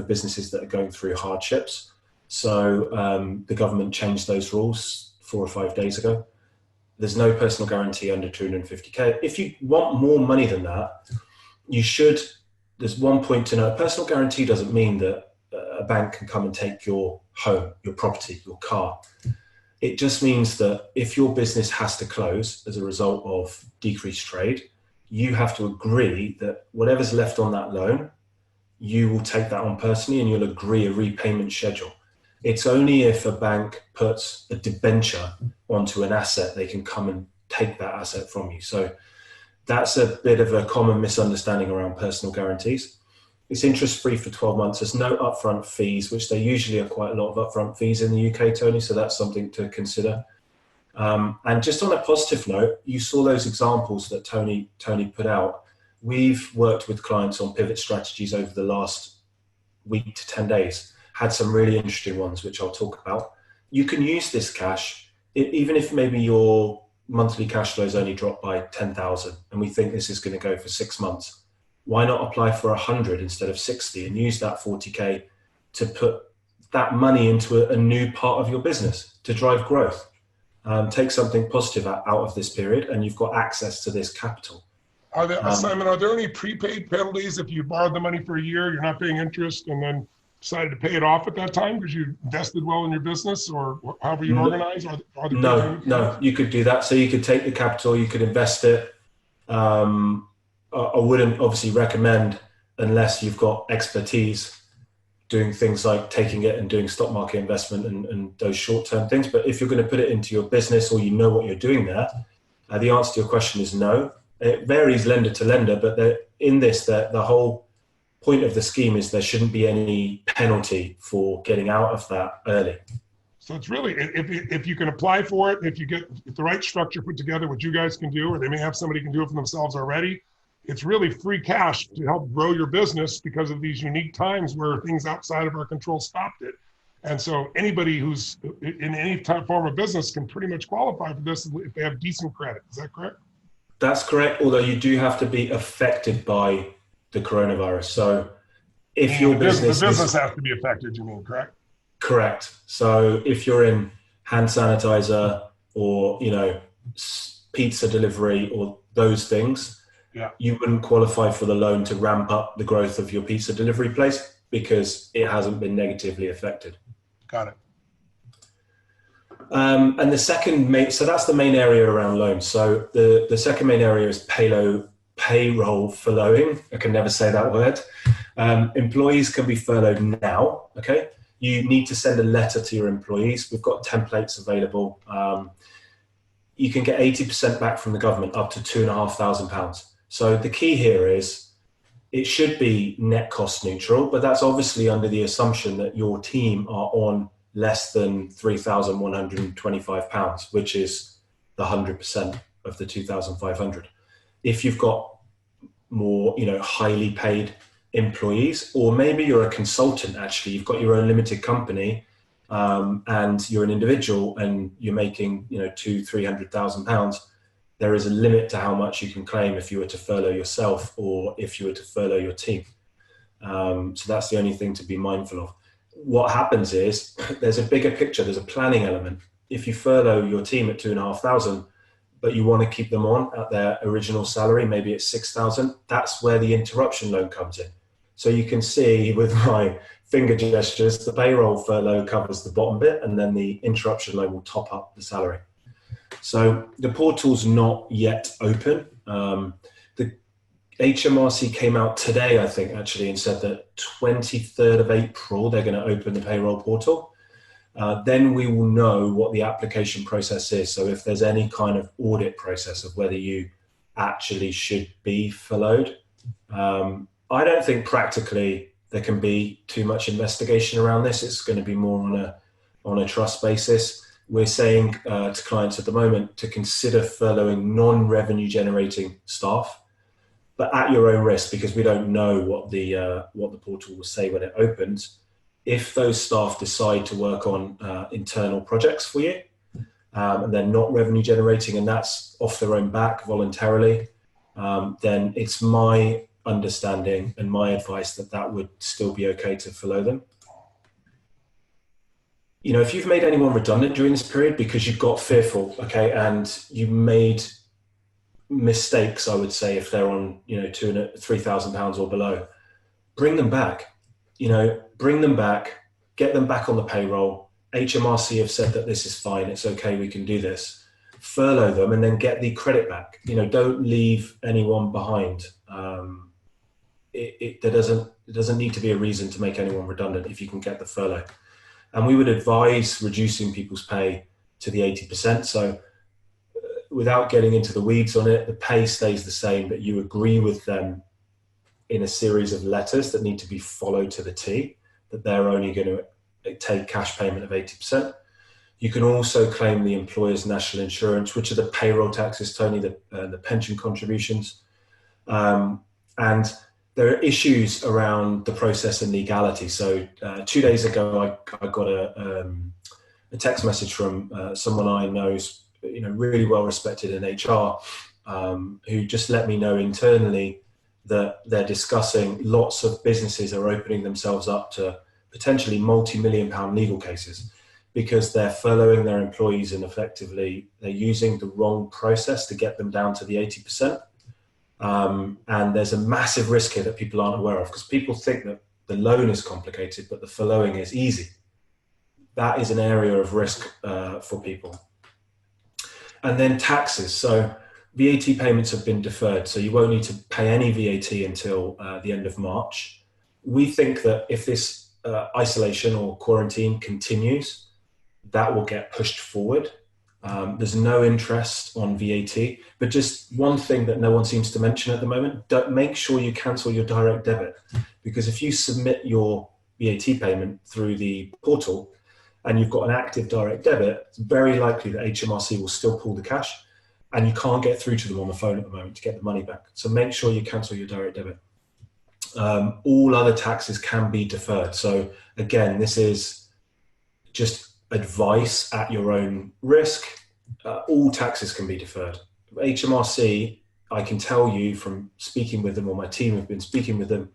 businesses that are going through hardships. So the government changed those rules 4 or 5 days ago. There's no personal guarantee under 250K. If you want more money than that, you should. There's one point to note. Personal guarantee doesn't mean that a bank can come and take your home, your property, your car. It just means that if your business has to close as a result of decreased trade, you have to agree that whatever's left on that loan, you will take that on personally and you'll agree a repayment schedule. It's only if a bank puts a debenture onto an asset, they can come and take that asset from you. So that's a bit of a common misunderstanding around personal guarantees. It's interest-free for 12 months. There's no upfront fees, which there usually are quite a lot of upfront fees in the UK, Tony, so that's something to consider. And just on a positive note, you saw those examples that Tony put out. We've worked with clients on pivot strategies over the last week to 10 days, had some really interesting ones, which I'll talk about. You can use this cash, even if maybe your monthly cash flows only drop by 10,000, and we think this is going to go for 6 months. Why not apply for 100 instead of 60 and use that 40K to put that money into a new part of your business to drive growth? Take something positive out of this period, and you've got access to this capital. Simon, are there any prepaid penalties if you borrowed the money for a year, you're not paying interest, and then decided to pay it off at that time because you invested well in your business, or however you organize? No, you could do that. So you could take the capital, you could invest it. I wouldn't obviously recommend, unless you've got expertise, doing things like taking it and doing stock market investment and those short-term things. But if you're going to put it into your business, or you know what you're doing there, the answer to your question is no. It varies lender to lender, but the whole point of the scheme is there shouldn't be any penalty for getting out of that early. So it's really, if you can apply for it, if the right structure put together, what you guys can do, or they may have somebody can do it for themselves already, it's really free cash to help grow your business because of these unique times where things outside of our control stopped it. And so anybody who's in any form of business can pretty much qualify for this if they have decent credit. Is that correct? That's correct, although you do have to be affected by the coronavirus. So if your business... The business has to be affected, you mean, correct? Correct. So if you're in hand sanitizer or, pizza delivery or those things, you wouldn't qualify for the loan to ramp up the growth of your pizza delivery place because it hasn't been negatively affected. Got it. And the second so that's the main area around loans. So the second main area is payroll furloughing. I can never say that word. Employees can be furloughed now. Okay. You need to send a letter to your employees. We've got templates available. You can get 80% back from the government, up to £2,500. So the key here is it should be net cost neutral, but that's obviously under the assumption that your team are on less than £3,125, which is the 100% of the 2,500. If you've got more, highly paid employees, or maybe you're a consultant, actually, you've got your own limited company, and you're an individual and you're making, £200,000-300,000, there is a limit to how much you can claim if you were to furlough yourself or if you were to furlough your team. So that's the only thing to be mindful of. What happens is there's a bigger picture, there's a planning element. If you furlough your team at 2,500, but you want to keep them on at their original salary, maybe it's 6,000, that's where the interruption loan comes in. So you can see with my finger gestures, the payroll furlough covers the bottom bit, and then the interruption loan will top up the salary. So the portal's not yet open. The HMRC came out today, I think, actually, and said that 23rd of April, they're going to open the payroll portal. Then we will know what the application process is. So if there's any kind of audit process of whether you actually should be furloughed. I don't think practically there can be too much investigation around this. It's going to be more on a trust basis. We're saying to clients at the moment to consider furloughing non-revenue generating staff, but at your own risk, because we don't know what the portal will say when it opens. If those staff decide to work on internal projects for you, and they're not revenue generating, and that's off their own back voluntarily, then it's my understanding and my advice that would still be okay to furlough them. You know, if you've made anyone redundant during this period because you got fearful, okay, and you made mistakes, I would say, if they're on, you know, £3,000 or below, bring them back. You know, bring them back, get them back on the payroll. HMRC have said that this is fine, it's okay, we can do this. Furlough them and then get the credit back. You know, don't leave anyone behind. There doesn't need to be a reason to make anyone redundant if you can get the furlough. And we would advise reducing people's pay to the 80%. So without getting into the weeds on it, the pay stays the same, but you agree with them in a series of letters that need to be followed to the T, that they're only going to take cash payment of 80%. You can also claim the employer's national insurance, which are the payroll taxes, Tony, the pension contributions. And there are issues around the process and legality. So 2 days ago, I got a text message from someone I know is, you know, really well respected in HR, who just let me know internally that they're discussing lots of businesses are opening themselves up to potentially multi-million-pound legal cases because they're furloughing their employees and effectively they're using the wrong process to get them down to the 80%. And there's a massive risk here that people aren't aware of because people think that the loan is complicated, but the furloughing is easy. That is an area of risk for people. And then taxes. So VAT payments have been deferred, so you won't need to pay any VAT until the end of March. We think that if this isolation or quarantine continues, that will get pushed forward. There's no interest on VAT, but just one thing that no one seems to mention at the moment, make sure you cancel your direct debit, because if you submit your VAT payment through the portal and you've got an active direct debit, it's very likely that HMRC will still pull the cash and you can't get through to them on the phone at the moment to get the money back. So make sure you cancel your direct debit. All other taxes can be deferred. So again, this is just advice at your own risk. All taxes can be deferred. HMRC, I can tell you from speaking with them, or my team have been speaking with them,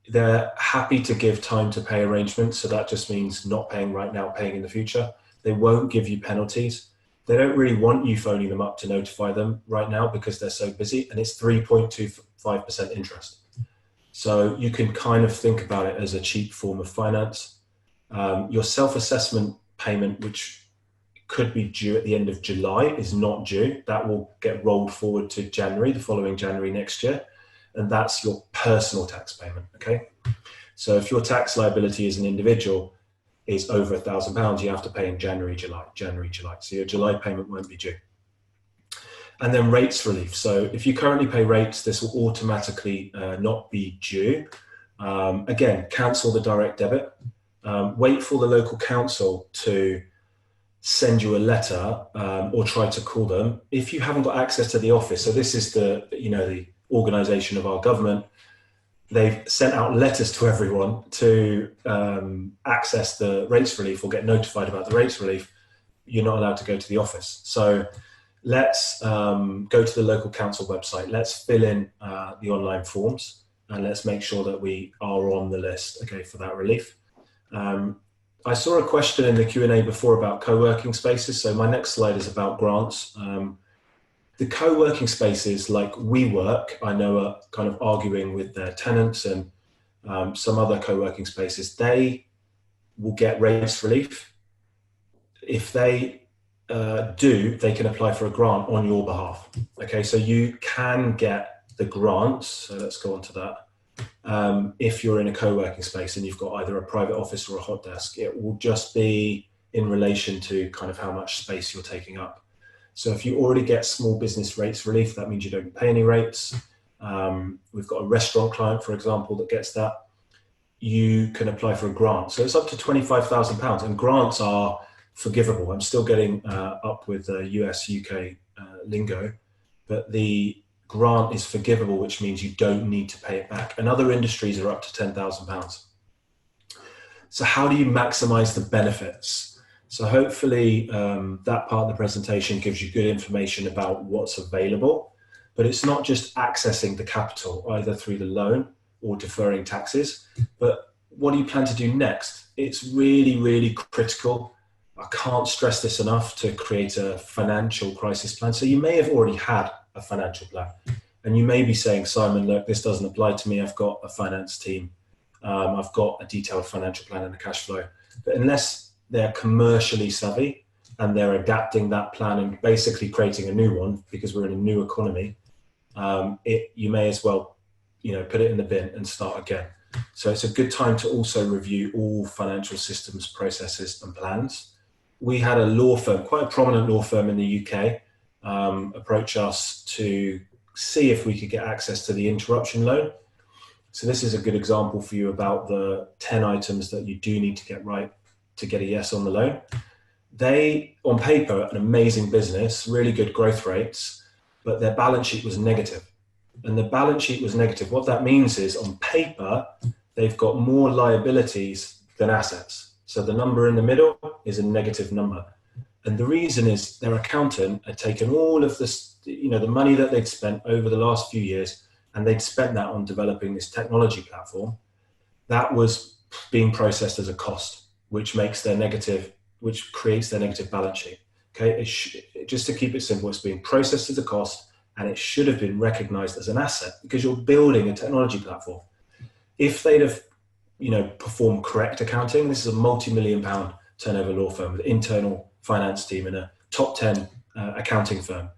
they're happy to give time to pay arrangements. So that just means not paying right now, paying in the future. They won't give you penalties. They don't really want you phoning them up to notify them right now because they're so busy, and it's 3.25% interest. So you can kind of think about it as a cheap form of finance. Your self-assessment payment, which could be due at the end of July, is not due. That will get rolled forward to January, the following January next year. And that's your personal tax payment, okay? So if your tax liability as an individual is over £1,000, you have to pay in January, July. So your July payment won't be due. And then rates relief. So if you currently pay rates, this will automatically not be due. Again, cancel the direct debit. Wait for the local council to send you a letter or try to call them. If you haven't got access to the office, so this is the organisation of our government, they've sent out letters to everyone to access the rates relief or get notified about the rates relief. You're not allowed to go to the office. So let's go to the local council website. Let's fill in the online forms. and let's make sure that we are on the list, okay, for that relief. I saw a question in the Q&A before about co-working spaces. So my next slide is about grants. The co-working spaces like WeWork, I know, are kind of arguing with their tenants, and some other co-working spaces, they will get rates relief. If they do, they can apply for a grant on your behalf. Okay, so you can get the grants. So let's go on to that. If you're in a co-working space and you've got either a private office or a hot desk, it will just be in relation to kind of how much space you're taking up. So if you already get small business rates relief, that means you don't pay any rates. We've got a restaurant client, for example, that gets that. You can apply for a grant. So it's up to £25,000, and grants are forgivable. I'm still getting up with US, UK lingo, but the grant is forgivable, which means you don't need to pay it back. And other industries are up to £10,000. So how do you maximize the benefits? So hopefully that part of the presentation gives you good information about what's available, but it's not just accessing the capital either through the loan or deferring taxes, but what do you plan to do next? It's really, really critical. I can't stress this enough, to create a financial crisis plan. So you may have already had a financial plan, and you may be saying, Simon, look, this doesn't apply to me. I've got a finance team. I've got a detailed financial plan and a cash flow. But unless they're commercially savvy and they're adapting that plan and basically creating a new one, because we're in a new economy, you may as well, put it in the bin and start again. So it's a good time to also review all financial systems, processes, and plans. We had a law firm, quite a prominent law firm in the UK, approach us to see if we could get access to the interruption loan. So this is a good example for you about the 10 items that you do need to get right to get a yes on the loan. They, on paper, an amazing business, really good growth rates, but their balance sheet was negative. And the balance sheet was negative. What that means is, on paper, they've got more liabilities than assets. So the number in the middle is a negative number. And the reason is their accountant had taken all of this, the money that they'd spent over the last few years, and they'd spent that on developing this technology platform that was being processed as a cost, which creates their negative balance sheet. Okay, just to keep it simple, it's being processed as a cost, and it should have been recognized as an asset because you're building a technology platform. If they'd have, performed correct accounting, this is a multi-million-pound turnover law firm with an internal finance team and a top 10 accounting firm,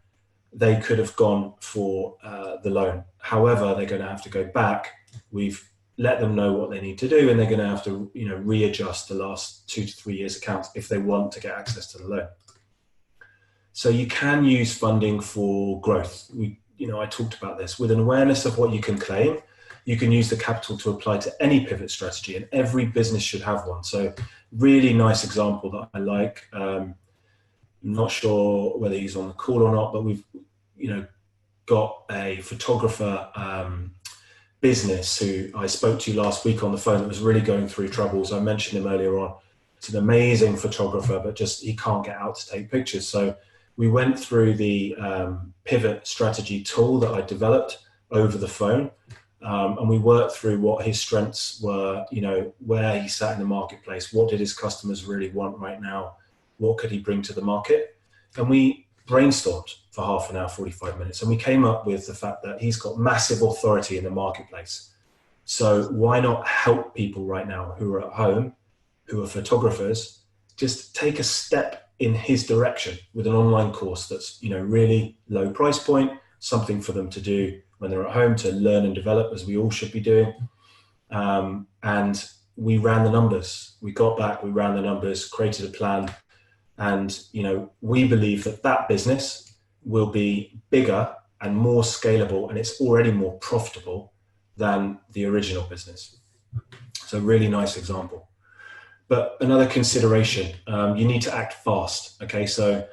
they could have gone for the loan. However, they're going to have to go back. We've let them know what they need to do, and they're going to have to, readjust the last 2 to 3 years accounts if they want to get access to the loan. So you can use funding for growth. I talked about this. With an awareness of what you can claim, you can use the capital to apply to any pivot strategy, and every business should have one. So really nice example that I like. Not sure whether he's on the call or not, but we've, got a photographer business who I spoke to last week on the phone that was really going through troubles. I mentioned him earlier on. It's an amazing photographer, but just he can't get out to take pictures. So we went through the pivot strategy tool that I developed over the phone, and we worked through what his strengths were, where he sat in the marketplace, what did his customers really want right now, what could he bring to the market, and we brainstormed for half an hour, 45 minutes, and we came up with the fact that he's got massive authority in the marketplace. So why not help people right now who are at home, who are photographers, just take a step in his direction with an online course that's, really low price point, something for them to do when they're at home to learn and develop, as we all should be doing. And we ran the numbers. We got back, we ran the numbers, created a plan. And, we believe that business will be bigger and more scalable, and it's already more profitable than the original business. So really nice example. But another consideration, you need to act fast. Okay, so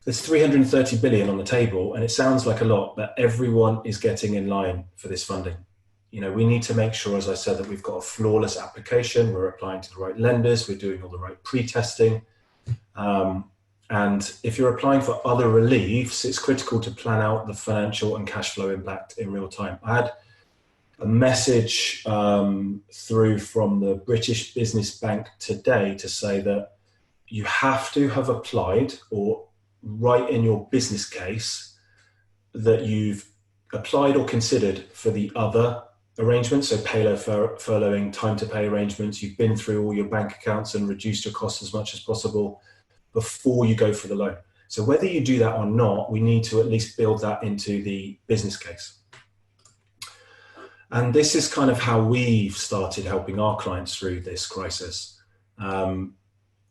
there's 330 billion on the table, and it sounds like a lot, but everyone is getting in line for this funding. We need to make sure, as I said, that we've got a flawless application. We're applying to the right lenders. We're doing all the right pre-testing. And if you're applying for other reliefs, it's critical to plan out the financial and cash flow impact in real time. I had a message through from the British Business Bank today to say that you have to have applied or write in your business case that you've applied or considered for the other arrangements, so payload, furloughing, time to pay arrangements. You've been through all your bank accounts and reduced your costs as much as possible before you go for the loan. So whether you do that or not, we need to at least build that into the business case. And this is kind of how we've started helping our clients through this crisis.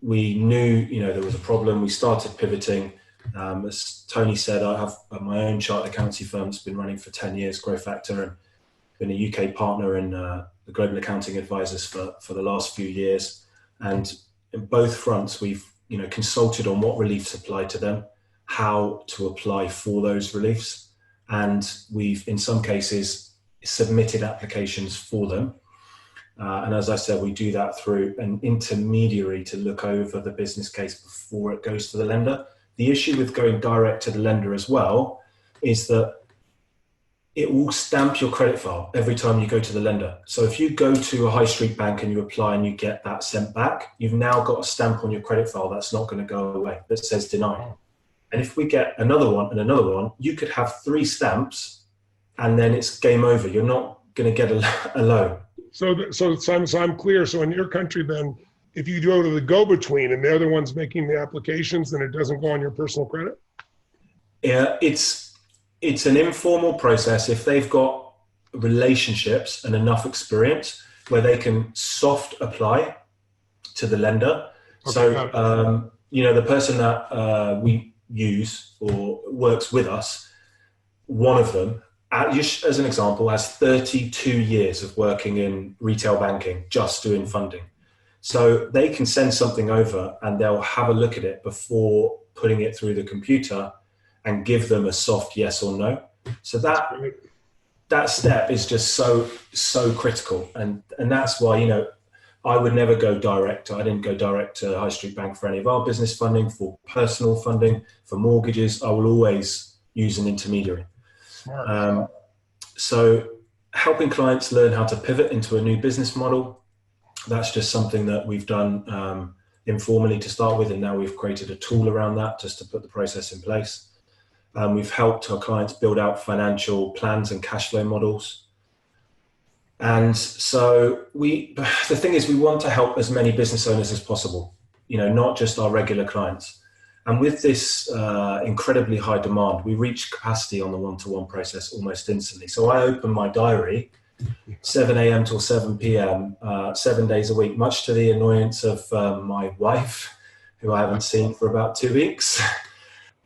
We knew, there was a problem. We started pivoting. As Tony said, I have my own chartered accountancy firm that's been running for 10 years, Growth Factor, and been a UK partner in the Global Accounting Advisors for the last few years. And in both fronts, we've consulted on what reliefs apply to them, how to apply for those reliefs. And we've, in some cases, submitted applications for them. And as I said, we do that through an intermediary to look over the business case before it goes to the lender. The issue with going direct to the lender as well is that it will stamp your credit file every time you go to the lender. So if you go to a high street bank and you apply and you get that sent back, you've now got a stamp on your credit file that's not going to go away, that says denied. And if we get another one and another one, you could have 3 stamps and then it's game over. You're not going to get a loan. So I'm clear. So in your country, then, if you go to the go-between and they're the ones making the applications, then it doesn't go on your personal credit? Yeah, it's an informal process. If they've got relationships and enough experience where they can soft apply to the lender. Okay, so, the person that we use or works with us, one of them, as an example, has 32 years of working in retail banking, just doing funding. So they can send something over and they'll have a look at it before putting it through the computer and give them a soft yes or no. So that step is just so critical. And that's why, I would never go direct. I didn't go direct to High Street Bank for any of our business funding, for personal funding, for mortgages. I will always use an intermediary. So helping clients learn how to pivot into a new business model, that's just something that we've done informally to start with, and now we've created a tool around that just to put the process in place. We've helped our clients build out financial plans and cash flow models. And so the thing is, we want to help as many business owners as possible, not just our regular clients. And with this incredibly high demand, we reach capacity on the one-to-one process almost instantly. So I open my diary 7 a.m. till 7 p.m., 7 days a week, much to the annoyance of my wife, who I haven't seen for about 2 weeks.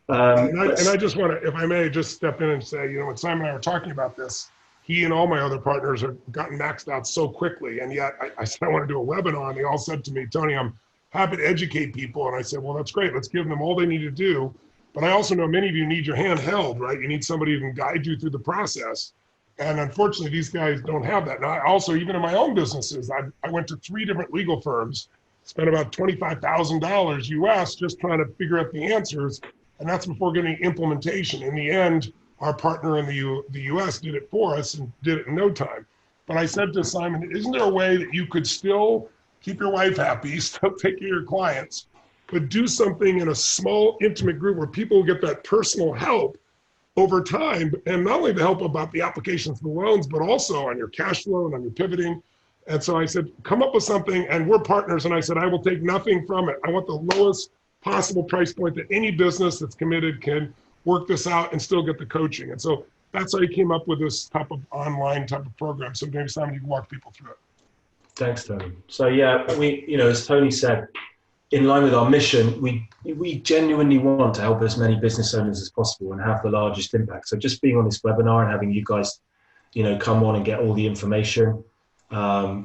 And I just want to, if I may, just step in and say, when Simon and I were talking about this, he and all my other partners have gotten maxed out so quickly. And yet I said, I want to do a webinar. And they all said to me, Tony, I'm happy to educate people. And I said, well, that's great. Let's give them all they need to do. But I also know many of you need your hand held, right? You need somebody who can guide you through the process. And unfortunately, these guys don't have that. Now, I also, even in my own businesses, I went to 3 different legal firms, spent about $25,000 US just trying to figure out the answers. And that's before getting implementation. In the end, our partner in the US did it for us and did it in no time. But I said to Simon, isn't there a way that you could still keep your wife happy, still take care of your clients, but do something in a small, intimate group where people get that personal help over time, and not only the help about the applications for the loans, but also on your cash flow and on your pivoting. And so I said, come up with something, and we're partners. And I said, I will take nothing from it. I want the lowest possible price point that any business that's committed can work this out and still get the coaching. And so that's how he came up with this type of online type of program. So maybe Simon, you can walk people through it. Thanks, Tony. So yeah, we, as Tony said, in line with our mission, we genuinely want to help as many business owners as possible and have the largest impact. So just being on this webinar and having you guys, come on and get all the information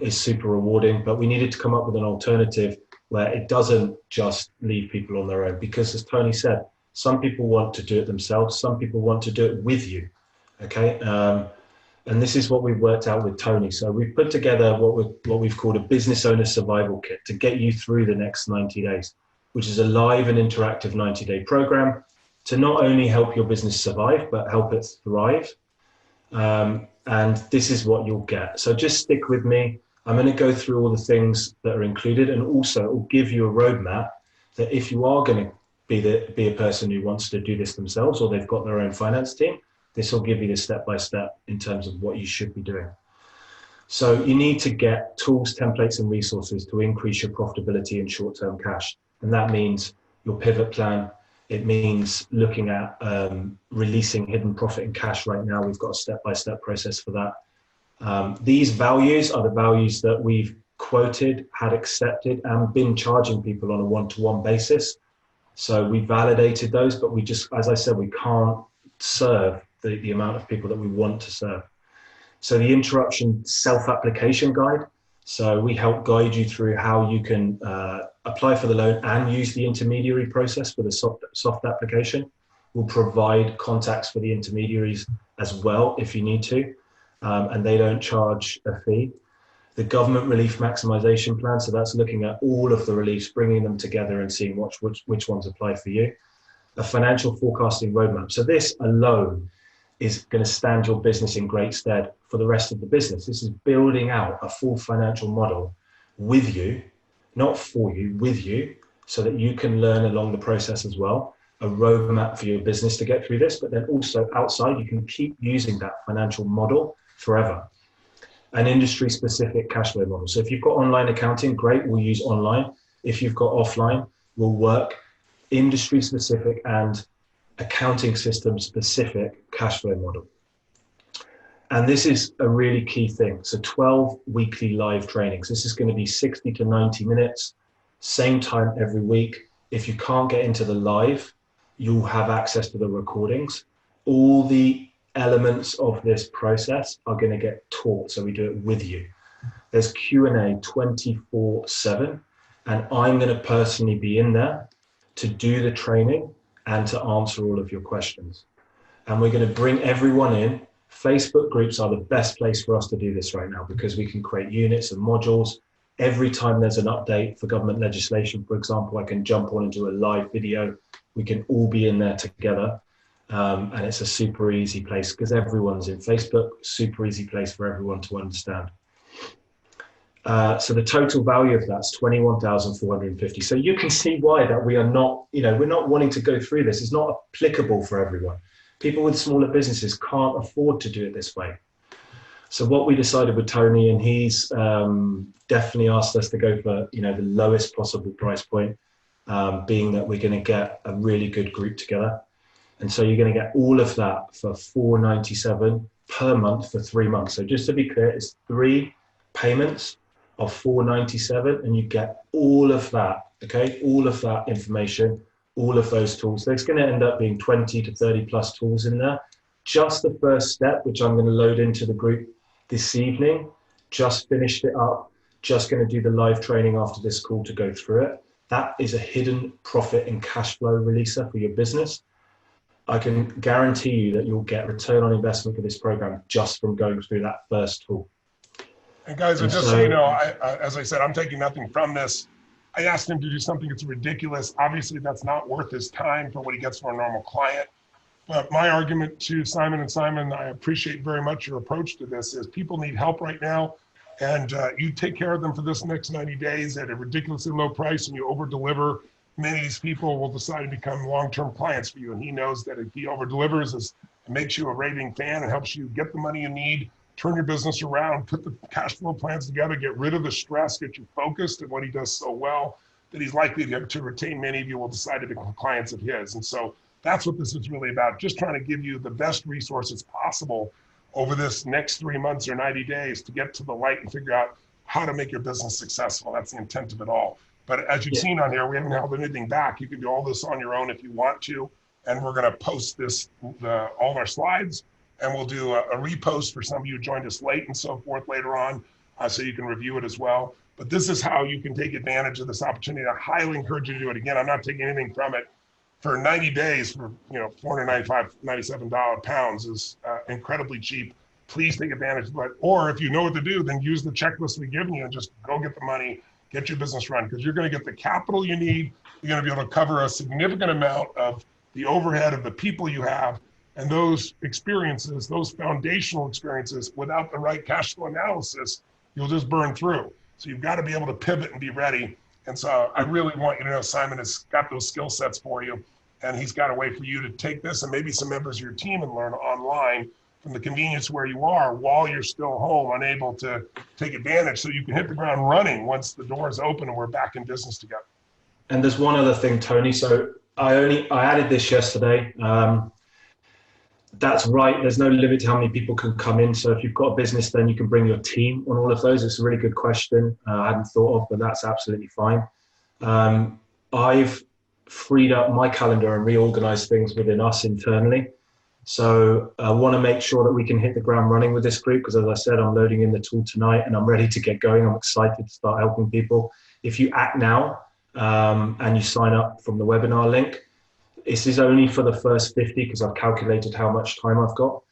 is super rewarding. But we needed to come up with an alternative where it doesn't just leave people on their own, because as Tony said, some people want to do it themselves. Some people want to do it with you. Okay. And this is what we've worked out with Tony. So we've put together what we've called a business owner survival kit to get you through the next 90 days, which is a live and interactive 90-day program to not only help your business survive, but help it thrive. and this is what you'll get. So just stick with me. I'm going to go through all the things that are included, and also it will give you a roadmap that if you are going to be a person who wants to do this themselves, or they've got their own finance team, this will give you the step-by-step in terms of what you should be doing. So you need to get tools, templates, and resources to increase your profitability and short-term cash. And that means your pivot plan. It means looking at releasing hidden profit and cash right now. We've got a step-by-step process for that. These values are the values that we've quoted, had accepted, and been charging people on a one-to-one basis. So we validated those, but we just, as I said, we can't serve the amount of people that we want to serve. So the interruption self-application guide. So we help guide you through how you can apply for the loan and use the intermediary process for the soft application. We'll provide contacts for the intermediaries as well if you need to, and they don't charge a fee. The government relief maximization plan, so that's looking at all of the reliefs, bringing them together and seeing which ones apply for you. A financial forecasting roadmap. So this alone is going to stand your business in great stead for the rest of the business. This is building out a full financial model with you, not for you, with you, so that you can learn along the process as well. A roadmap for your business to get through this, but then also outside, you can keep using that financial model forever. An industry-specific cash flow model. So if you've got online accounting, great, we'll use online. If you've got offline, we'll work industry-specific and accounting system-specific cash flow model. And this is a really key thing. So 12 weekly live trainings. This is going to be 60 to 90 minutes, same time every week. If you can't get into the live, you'll have access to the recordings. All the elements of this process are going to get taught, so we do it with you. There's Q&A 24/7, and I'm going to personally be in there to do the training and to answer all of your questions. And we're going to bring everyone in. Facebook groups are the best place for us to do this right now, because we can create units and modules. Every time there's an update for government legislation, for example, I can jump on and do a live video. We can all be in there together. And it's a super easy place because everyone's in Facebook, super easy place for everyone to understand. So the total value of that's 21,450. So you can see why that we are not, we're not wanting to go through this. It's not applicable for everyone. People with smaller businesses can't afford to do it this way. So what we decided with Tony, and he's definitely asked us to go for, the lowest possible price point, being that we're going to get a really good group together. And so you're going to get all of that for $497 per month for 3 months. So just to be clear, it's 3 payments of $497, and you get all of that, okay? All of that information, all of those tools. There's going to end up being 20 to 30 plus tools in there. Just the first step, which I'm going to load into the group this evening, just finished it up, just going to do the live training after this call to go through it. That is a hidden profit and cash flow releaser for your business. I can guarantee you that you'll get return on investment for this program just from going through that first tool. And guys, just so you know, as I said, I'm taking nothing from this. I asked him to do something that's ridiculous. Obviously, that's not worth his time for what he gets from a normal client. But my argument to Simon and Simon, I appreciate very much your approach to this, is people need help right now. And you take care of them for this next 90 days at a ridiculously low price, and you over-deliver. Many of these people will decide to become long-term clients for you. And he knows that if he over-delivers, it makes you a raving fan and helps you get the money you need, turn your business around, put the cash flow plans together, get rid of the stress, get you focused at what he does so well that he's likely to retain. Many of you will decide to become clients of his. And so that's what this is really about, just trying to give you the best resources possible over this next 3 months or 90 days to get to the light and figure out how to make your business successful. That's the intent of it all. But as you've seen on here, we haven't held anything back. You can do all this on your own if you want to. And we're going to post this, all of our slides, and we'll do a repost for some of you who joined us late and so forth later on, so you can review it as well. But this is how you can take advantage of this opportunity. I highly encourage you to do it. Again, I'm not taking anything from it. For 90 days, for $495, $97 pounds is incredibly cheap. Please take advantage of it. Or if you know what to do, then use the checklist we've given you and just go get the money. Get your business run, because you're going to get the capital you need. You're going to be able to cover a significant amount of the overhead of the people you have, And those experiences, those foundational experiences, without the right cash flow analysis, you'll just burn through. So you've got to be able to pivot and be ready. And so I really want you to know Simon has got those skill sets for you. And he's got a way for you to take this and maybe some members of your team and learn online from the convenience where you are while you're still home, unable to take advantage, so you can hit the ground running once the doors open and we're back in business together. And there's one other thing, Tony. So I added this yesterday. That's right. There's no limit to how many people can come in. So if you've got a business, then you can bring your team on all of those. It's a really good question. I hadn't thought of, but that's absolutely fine. I've freed up my calendar and reorganized things within us internally. So I want to make sure that we can hit the ground running with this group, because as I said, I'm loading in the tool tonight and I'm ready to get going. I'm excited to start helping people. If you act now and you sign up from the webinar link, this is only for the first 50 because I've calculated how much time I've got.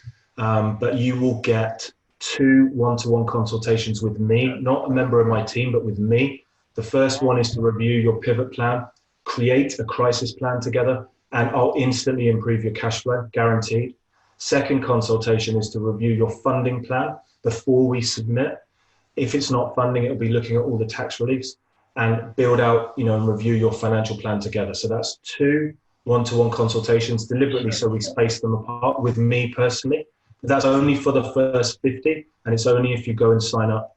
But you will get 2 one-to-one consultations with me, not a member of my team, but with me. The first one is to review your pivot plan, create a crisis plan together, and I'll instantly improve your cash flow, guaranteed. Second consultation is to review your funding plan before we submit. If it's not funding, it'll be looking at all the tax reliefs and build out, and review your financial plan together. So that's 2 one-to-one consultations deliberately, so we space them apart with me personally. That's only for the first 50, and it's only if you go and sign up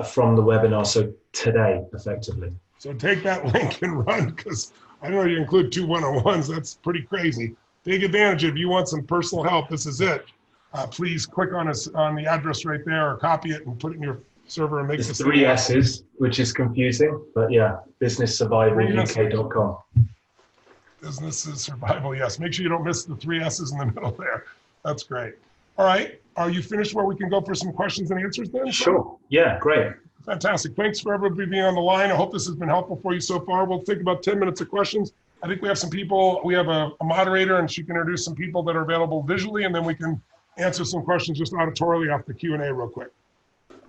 from the webinar, so today, effectively. So take that link and run, because I know you include 2 one-on-ones. That's pretty crazy. Take advantage. If you want some personal help, this is it. Please click on the address right there, or copy it and put it in your server and make It's this 3 S's, which is confusing, but yeah, businesssurvivaluk.com. Businesses survival, yes. Make sure you don't miss the 3 S's in the middle there. That's great. All right, are you finished where we can go for some questions and answers then? Sure, yeah, great. Fantastic. Thanks for everybody being on the line. I hope this has been helpful for you so far. We'll take about 10 minutes of questions. I think we have some people, we have a moderator, and she can introduce some people that are available visually, and then we can answer some questions just auditorily off the Q&A real quick.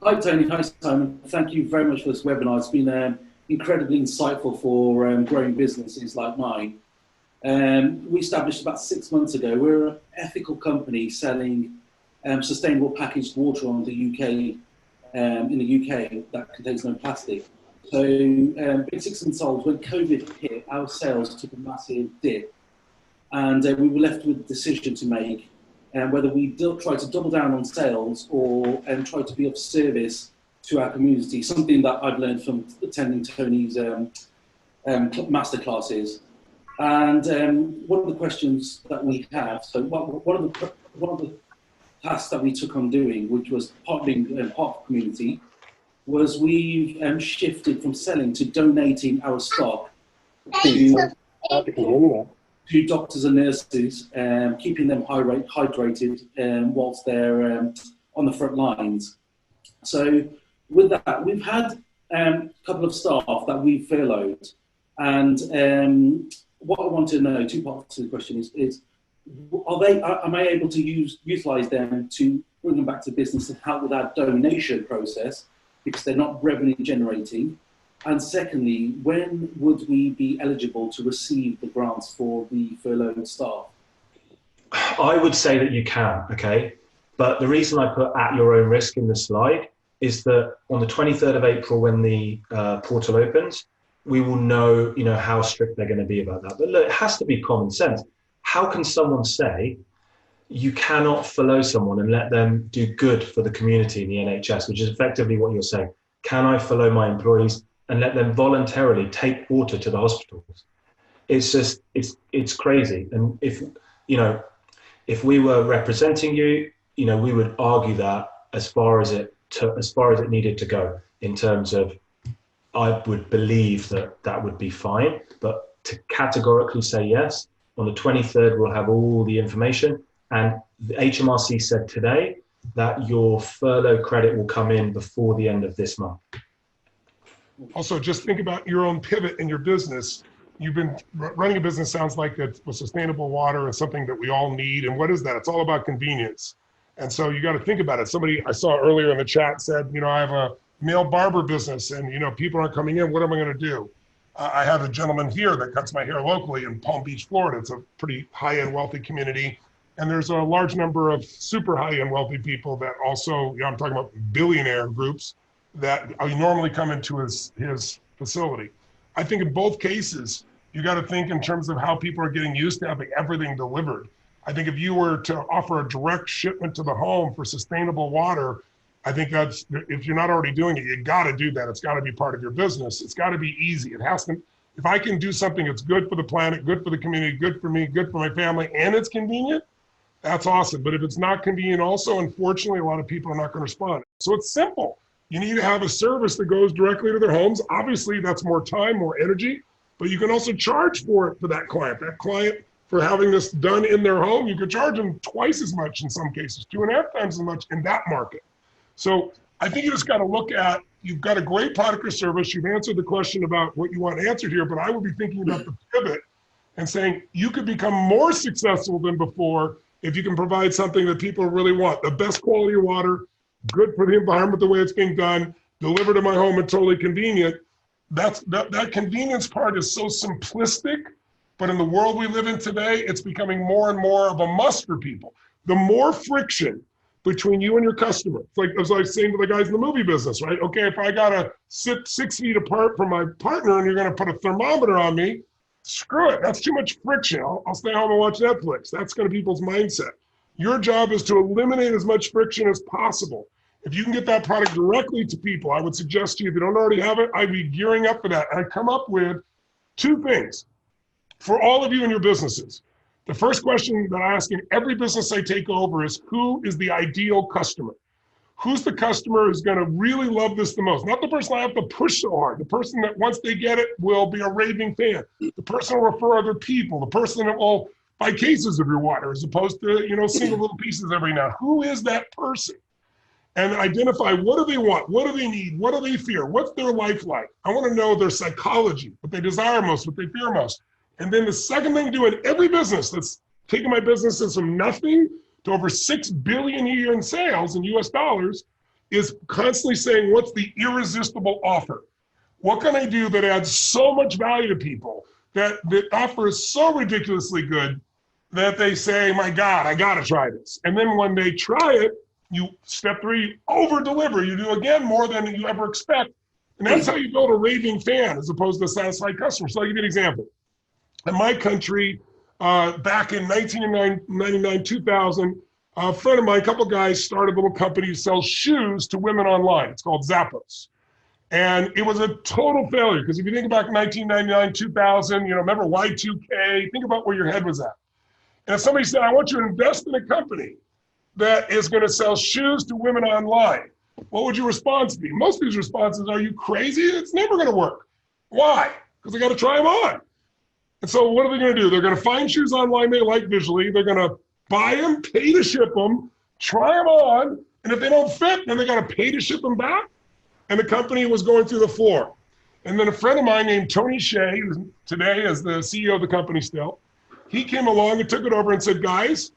Hi, Tony. Hi, Simon. Thank you very much for this webinar. It's been incredibly insightful for growing businesses like mine. We established about 6 months ago. We're an ethical company selling sustainable packaged water in the UK that contains no plastic. So being 6 months old, when COVID hit, our sales took a massive dip, and we were left with a decision to make, whether we try to double down on sales or try to be of service to our community, something that I've learned from attending Tony's masterclasses. And one of the questions that we have, so one of the tasks that we took on doing, which was part of being part of the community, was we've shifted from selling to donating our stock to doctors and nurses, keeping them hydrated whilst they're on the front lines. So with that, we've had a couple of staff that we've furloughed, and what I want to know, 2 parts to the question is am I able to utilize them to bring them back to business and help with our donation process, because they're not revenue generating? And secondly, when would we be eligible to receive the grants for the furloughed staff? I would say that you can, okay? But the reason I put at your own risk in the slide is that on the 23rd of April, when the portal opens, we will know, how strict they're going to be about that. But look, it has to be common sense. How can someone say you cannot furlough someone and let them do good for the community in the NHS, which is effectively what you're saying? Can I furlough my employees and let them voluntarily take water to the hospitals? It's just, it's crazy. And if we were representing you, we would argue that as far as it needed to go, in terms of, I would believe that would be fine. But to categorically say yes, on the 23rd, we'll have all the information. And the HMRC said today that your furlough credit will come in before the end of this month. Also, just think about your own pivot in your business. You've been running a business, sounds like that with sustainable water is something that we all need. And what is that? It's all about convenience. And so you got to think about it. Somebody I saw earlier in the chat said, I have a male barber business and, people aren't coming in. What am I going to do? I have a gentleman here that cuts my hair locally in Palm Beach, Florida. It's a pretty high-end wealthy community. And there's a large number of super high-end wealthy people that also, I'm talking about billionaire groups that normally come into his facility. I think in both cases, you got to think in terms of how people are getting used to having everything delivered. I think if you were to offer a direct shipment to the home for sustainable water, I think that's, if you're not already doing it, you got to do that. It's got to be part of your business. It's got to be easy. It has to, if I can do something that's good for the planet, good for the community, good for me, good for my family, and it's convenient, that's awesome. But if it's not convenient also, unfortunately, a lot of people are not going to respond. So it's simple. You need to have a service that goes directly to their homes. Obviously, that's more time, more energy, but you can also charge for it for that client. That client, for having this done in their home, you could charge them twice as much in some cases, 2.5 times as much in that market. So I think you just got to look at, you've got a great product or service. You've answered the question about what you want answered here, but I would be thinking about the pivot and saying you could become more successful than before if you can provide something that people really want. The best quality of water, good for the environment the way it's being done, delivered to my home and totally convenient. That convenience part is so simplistic, but in the world we live in today, it's becoming more and more of a must for people. The more friction between you and your customer, it's like as I was saying to the guys in the movie business, right? Okay, if I gotta sit 6 feet apart from my partner and you're gonna put a thermometer on me, screw it, that's too much friction. I'll stay home and watch Netflix. That's kind of people's mindset. Your job is to eliminate as much friction as possible. If you can get that product directly to people, I would suggest to you, if you don't already have it, I'd be gearing up for that. I'd come up with 2 things for all of you in your businesses. The first question that I ask in every business I take over is, who is the ideal customer? Who's the customer who's going to really love this the most? Not the person I have to push so hard. The person that once they get it will be a raving fan. The person will refer other people. The person that will buy cases of your water as opposed to, single little pieces every now. Who is that person? And identify, what do they want? What do they need? What do they fear? What's their life like? I want to know their psychology, what they desire most, what they fear most. And then the second thing to do in every business that's taking my businesses from nothing to over 6 billion a year in sales in US dollars is constantly saying, what's the irresistible offer? What can I do that adds so much value to people, that the offer is so ridiculously good that they say, my God, I got to try this. And then when they try it, you step 3, over deliver. You do again more than you ever expect. And that's how you build a raving fan as opposed to a satisfied customer. So I'll give you an example. In my country, back in 1999, 2000, a friend of mine, a couple guys started a little company to sell shoes to women online. It's called Zappos. And it was a total failure because if you think about 1999, 2000, remember Y2K, think about where your head was at. And if somebody said, I want you to invest in a company that is going to sell shoes to women online, what would your response be? Most of these responses, are you crazy? It's never going to work. Why? Because they got to try them on. And so what are they going to do? They're going to find shoes online they like visually. They're going to buy them, pay to ship them, try them on. And if they don't fit, then they got to pay to ship them back. And the company was going through the floor. And then a friend of mine named Tony Shea, who today is the CEO of the company still, he came along and took it over and said, guys,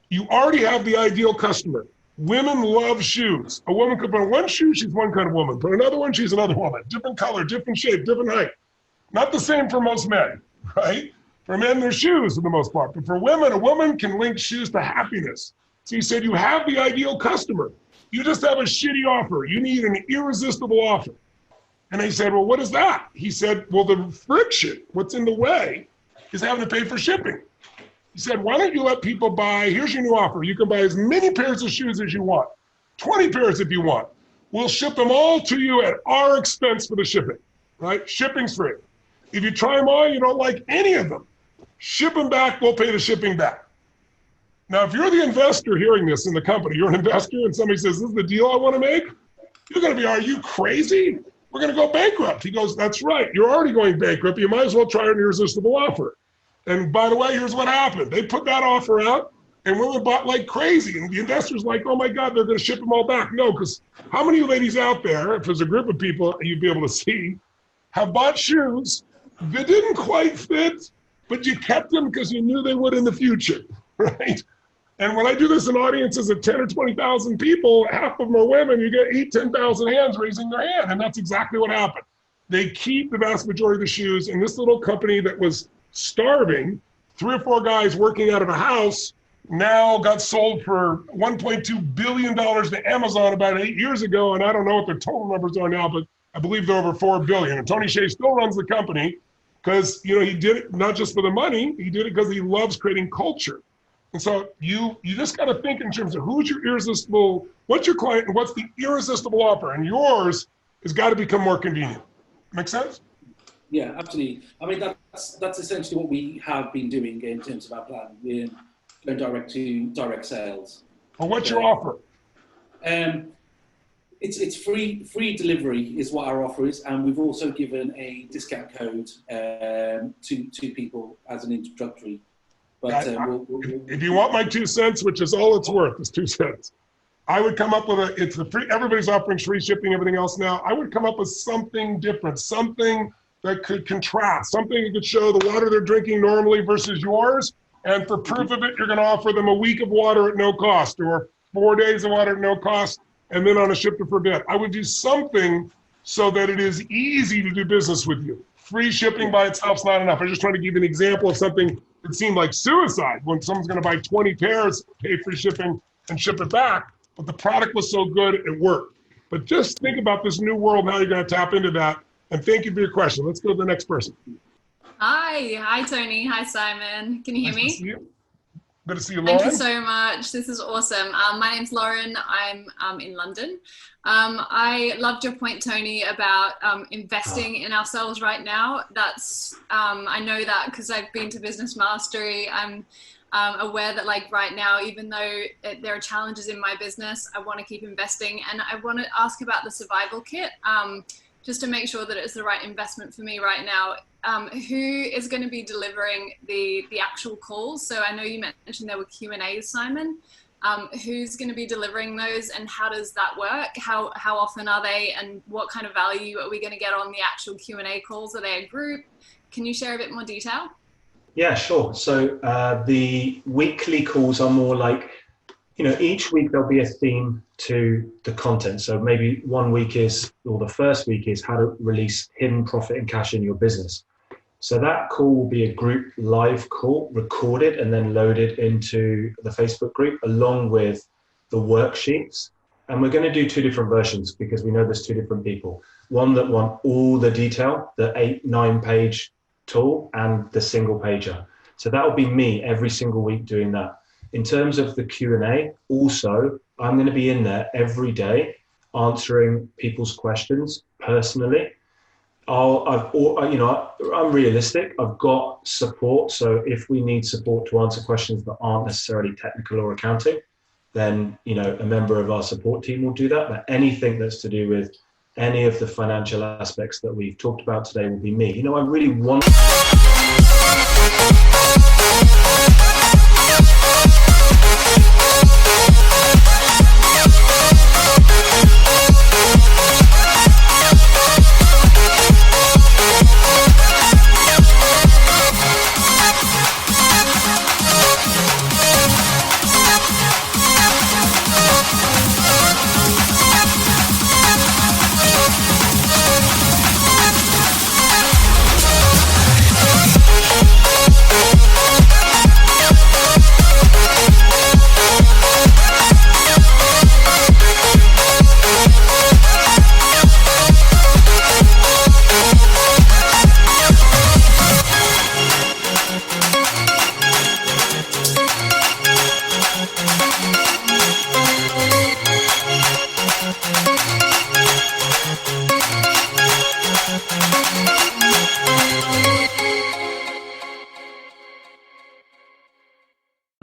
you already have the ideal customer. Women love shoes. A woman could put on one shoe, she's one kind of woman. Put another one, she's another woman. Different color, different shape, different height. Not the same for most men, right? For men, they're shoes for the most part. But for women, a woman can link shoes to happiness. So he said, you have the ideal customer. You just have a shitty offer. You need an irresistible offer. And they said, well, what is that? He said, well, the friction, what's in the way, is having to pay for shipping. He said, why don't you let people buy, here's your new offer. You can buy as many pairs of shoes as you want, 20 pairs if you want. We'll ship them all to you at our expense for the shipping, right? Shipping's free. If you try them on, you don't like any of them, ship them back, we'll pay the shipping back. Now, if you're the investor hearing this in the company, you're an investor and somebody says, this is the deal I want to make, you're going to be, are you crazy? We're going to go bankrupt. He goes, that's right. You're already going bankrupt. You might as well try an irresistible offer. And by the way, here's what happened. They put that offer out and women bought like crazy. And the investors like, oh my God, they're going to ship them all back. No, because how many ladies out there, if there's a group of people you'd be able to see, have bought shoes that didn't quite fit, but you kept them because you knew they would in the future, right? And when I do this in audiences of 10 or 20,000 people, half of them are women, you get 8,000, 10,000 hands raising their hand. And that's exactly what happened. They keep the vast majority of the shoes. And this little company that was starving, 3 or 4 guys working out of a house, now got sold for $1.2 billion to Amazon about 8 years ago. And I don't know what their total numbers are now, but I believe they're over 4 billion. And Tony Hsieh still runs the company because, you know, he did it not just for the money, he did it because he loves creating culture. And so you just got to think in terms of who's your irresistible, what's your client and what's the irresistible offer? And yours has got to become more convenient. Make sense? Yeah, absolutely. I mean, that's essentially what we have been doing in terms of our plan. We're going direct sales. Well, what's your offer? It's free delivery is what our offer is, and we've also given a discount code to people as an introductory. But if you want my 2 cents, which is all it's worth, is 2 cents, I would come up with it's the free. Everybody's offering free shipping, everything else now. I would come up with something different, something that could contrast, something that could show the water they're drinking normally versus yours. And for proof of it, you're going to offer them a week of water at no cost, or 4 days of water at no cost, and then on a ship to forbid. I would do something so that it is easy to do business with you. Free shipping by itself is not enough. I'm just trying to give you an example of something that seemed like suicide when someone's going to buy 20 pairs, pay free shipping, and ship it back. But the product was so good, it worked. But just think about this new world, how you're going to tap into that. And thank you for your question. Let's go to the next person. Hi Tony. Hi Simon. Can you hear me? Nice to see you. Good to see you, Lauren. Thank you so much. This is awesome. My name's Lauren. I'm in London. I loved your point, Tony, about investing in ourselves right now. That's I know that because I've been to Business Mastery. I'm aware that like right now, even though there are challenges in my business, I want to keep investing, and I want to ask about the survival kit. Just to make sure that it's the right investment for me right now. Who is going to be delivering the actual calls? So I know you mentioned there were Q&As, Simon. Who's going to be delivering those, and how does that work? How often are they, and what kind of value are we going to get on the actual Q&A calls? Are they a group? Can you share a bit more detail? Yeah, sure. So the weekly calls are more like, you know, each week there'll be a theme to the content. So maybe 1 week is, or the first week is how to release hidden profit and cash in your business. So that call will be a group live call, recorded and then loaded into the Facebook group along with the worksheets. And we're going to do 2 different versions because we know there's 2 different people. One that want all the detail, the 8-9 page tool, and the single pager. So that will be me every single week doing that. In terms of the Q&A, also, I'm going to be in there every day answering people's questions personally. I'm realistic. I've got support. So if we need support to answer questions that aren't necessarily technical or accounting, then, you know, a member of our support team will do that. But anything that's to do with any of the financial aspects that we've talked about today will be me. You know, I really want...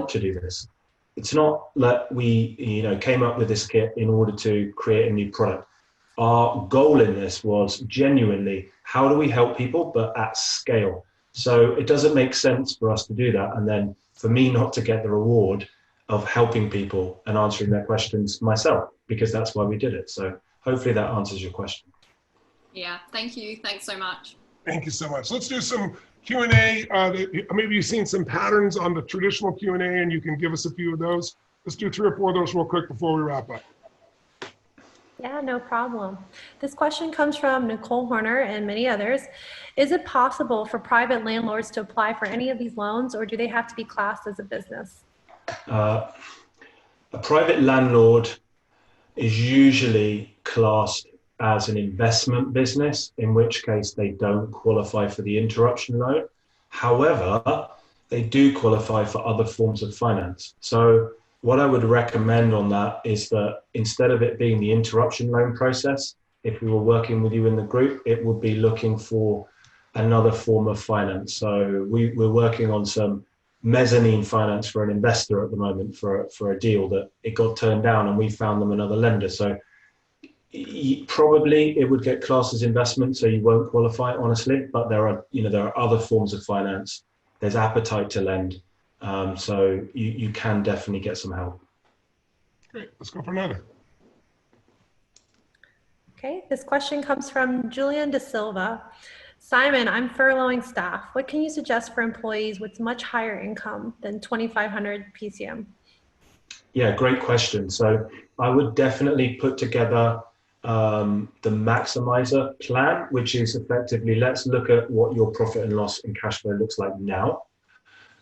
to do this. It's not that we, you know, came up with this kit in order to create a new product. Our goal in this was genuinely, how do we help people, but at scale? So it doesn't make sense for us to do that, and then for me not to get the reward of helping people and answering their questions myself, because that's why we did it. So hopefully that answers your question. Yeah, thank you. Thanks so much. Thank you so much. Let's do some Q&A. Maybe you've seen some patterns on the traditional Q&A, and you can give us a few of those. Let's do 3 or 4 of those real quick before we wrap up. Yeah, no problem. This question comes from Nicole Horner and many others. Is it possible for private landlords to apply for any of these loans, or do they have to be classed as a business? A private landlord is usually classed as an investment business, in which case they don't qualify for the interruption loan. However, they do qualify for other forms of finance. So what I would recommend on that is that instead of it being the interruption loan process, if we were working with you in the group, it would be looking for another form of finance. So we're working on some mezzanine finance for an investor at the moment for a deal that it got turned down, and we found them another lender. So probably it would get classed as investment, so you won't qualify, honestly. But there are other forms of finance. There's appetite to lend, so you can definitely get some help. Great, let's go for another. Okay, this question comes from Julian De Silva. Simon, I'm furloughing staff. What can you suggest for employees with much higher income than 2,500 PCM? Yeah, great question. So I would definitely put together the maximizer plan, which is effectively, let's look at what your profit and loss and cash flow looks like now.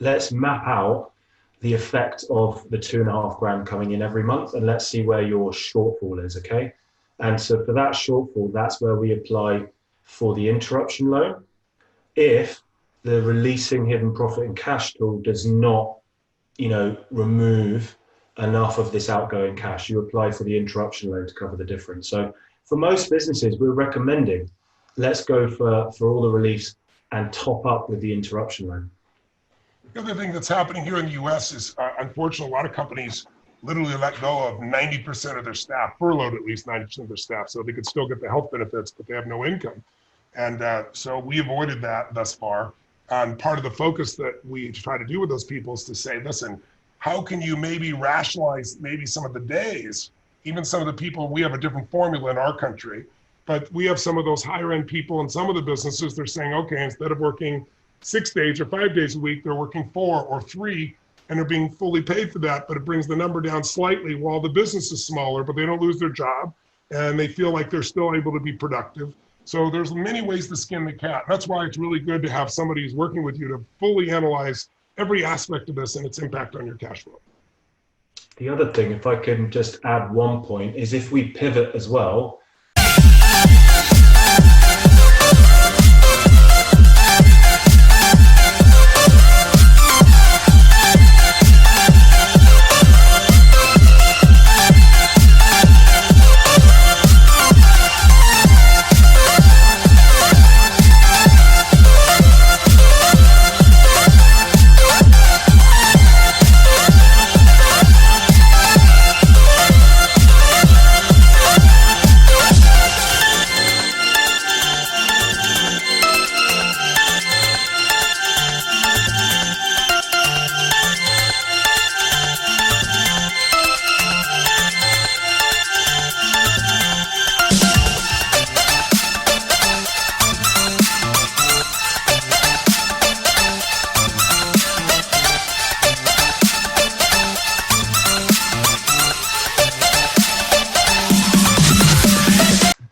Let's map out the effect of the 2.5 grand coming in every month, and let's see where your shortfall is, okay? And so for that shortfall, that's where we apply for the interruption loan. If the releasing hidden profit and cash tool does not, remove enough of this outgoing cash, you apply for the interruption loan to cover the difference. So for most businesses, we're recommending, let's go for all the reliefs and top up with the interruption loan. The other thing that's happening here in the US is, unfortunately, a lot of companies literally let go of 90% of their staff, furloughed at least 90% of their staff, so they could still get the health benefits, but they have no income. And so we avoided that thus far. And part of the focus that we try to do with those people is to say, listen, how can you maybe rationalize maybe some of the days, even some of the people, we have a different formula in our country, but we have some of those higher end people in some of the businesses, they're saying, okay, instead of working 6 days or 5 days a week, they're working 4 or 3, and they're being fully paid for that, but it brings the number down slightly while the business is smaller, but they don't lose their job, and they feel like they're still able to be productive. So there's many ways to skin the cat. That's why it's really good to have somebody who's working with you to fully analyze every aspect of this and its impact on your cash flow. The other thing, if I can just add one point, is if we pivot as well,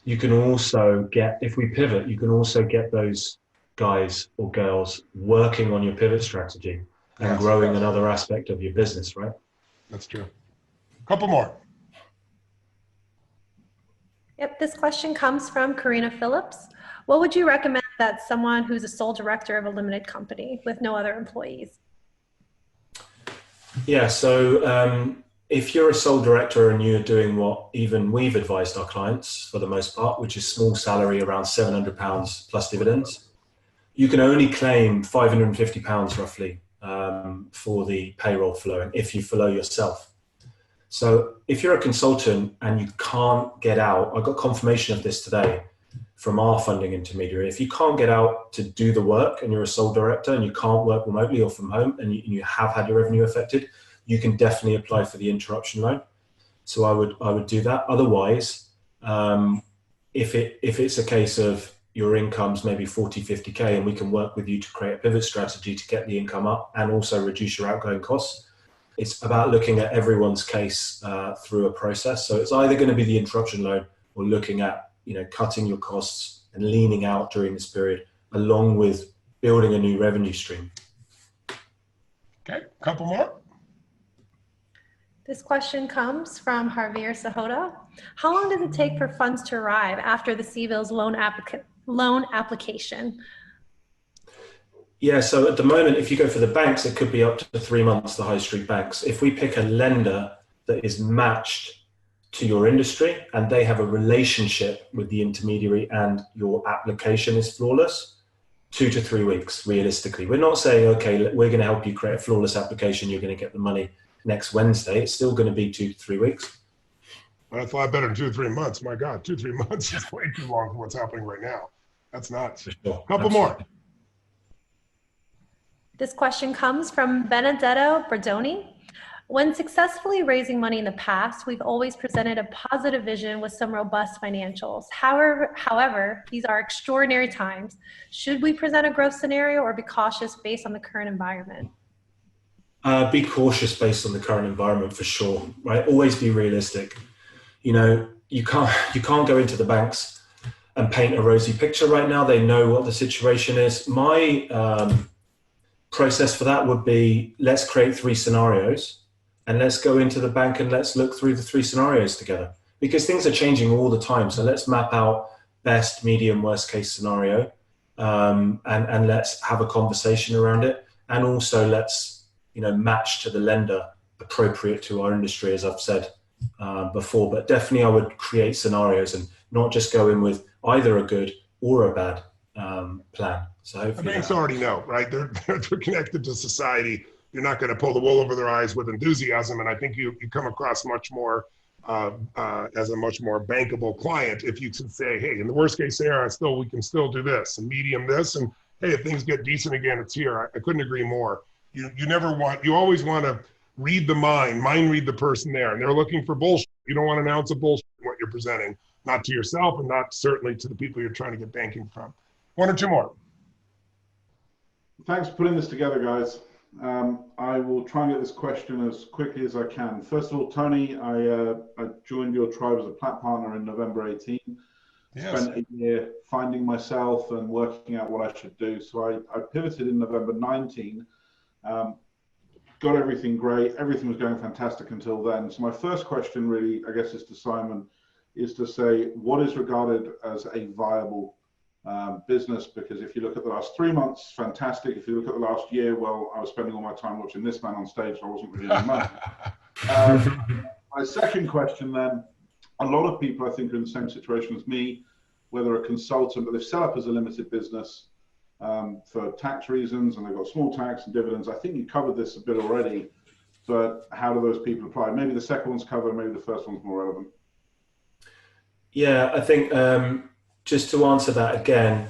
you can also get, if we pivot, you can also get those guys or girls working on your pivot strategy and growing another aspect of your business, right? That's true. Couple more. Yep, this question comes from Karina Phillips. What would you recommend that someone who's a sole director of a limited company with no other employees? Yeah, so if you're a sole director and you're doing what even we've advised our clients for the most part, which is small salary around £700 plus dividends, you can only claim £550 roughly for the payroll flow if you follow yourself. So if you're a consultant and you can't get out, I got confirmation of this today from our funding intermediary. If you can't get out to do the work and you're a sole director and you can't work remotely or from home and you have had your revenue affected, you can definitely apply for the interruption loan. So I would do that. Otherwise, if it's a case of your income's maybe 40, 50K and we can work with you to create a pivot strategy to get the income up and also reduce your outgoing costs, it's about looking at everyone's case through a process. So it's either going to be the interruption loan or looking at, cutting your costs and leaning out during this period, along with building a new revenue stream. Okay, couple more. This question comes from Javier Sahota. How long does it take for funds to arrive after the CBILS loan application? Yeah, so at the moment, if you go for the banks, it could be up to 3 months, the high street banks. If we pick a lender that is matched to your industry and they have a relationship with the intermediary and your application is flawless, 2 to 3 weeks, realistically. We're not saying, okay, we're going to help you create a flawless application, you're going to get the money next Wednesday. It's still going to be 2 to 3 weeks. Well, that's a lot better than 2 to 3 months. My God, 2 to 3 months is way too long for what's happening right now. That's nuts. For sure. Couple more. This question comes from Benedetto Bordoni. When successfully raising money in the past, we've always presented a positive vision with some robust financials. However, these are extraordinary times. Should we present a growth scenario or be cautious based on the current environment? Be cautious based on the current environment for sure, right? Always be realistic. You know, you can't go into the banks and paint a rosy picture right now. They know what the situation is. My process for that would be, let's create 3 scenarios and let's go into the bank and let's look through the 3 scenarios together, because things are changing all the time. So let's map out best, medium, worst case scenario, and let's have a conversation around it. And also let's, match to the lender appropriate to our industry, as I've said before. But definitely I would create scenarios and not just go in with either a good or a bad plan. So hopefully the banks already know, right? They're connected to society. You're not going to pull the wool over their eyes with enthusiasm. And I think you come across much more as a much more bankable client if you can say, hey, in the worst case scenario, we can still do this, and medium this, and hey, if things get decent again, it's here. I couldn't agree more. You always want to read the mind read the person there, and they're looking for bullshit. You don't want to announce a bullshit in what you're presenting, not to yourself and not certainly to the people you're trying to get banking from. 1 or 2 more. Thanks for putting this together, guys. I will try and get this question as quickly as I can. First of all, Tony, I joined your tribe as a plat partner in November 18. Yes. Spent a year finding myself and working out what I should do. So I pivoted in November 19. Got everything great. Everything was going fantastic until then. So my first question really, I guess, is to Simon, is to say, what is regarded as a viable business? Because if you look at the last 3 months, fantastic. If you look at the last year, well, I was spending all my time watching this man on stage, so I wasn't really earning money. My second question then, a lot of people I think are in the same situation as me, whether a consultant, but they've set up as a limited business for tax reasons, and they've got small tax and dividends. I think you covered this a bit already, but how do those people apply? Maybe the second one's covered, maybe the first one's more relevant. Yeah, I think just to answer that again.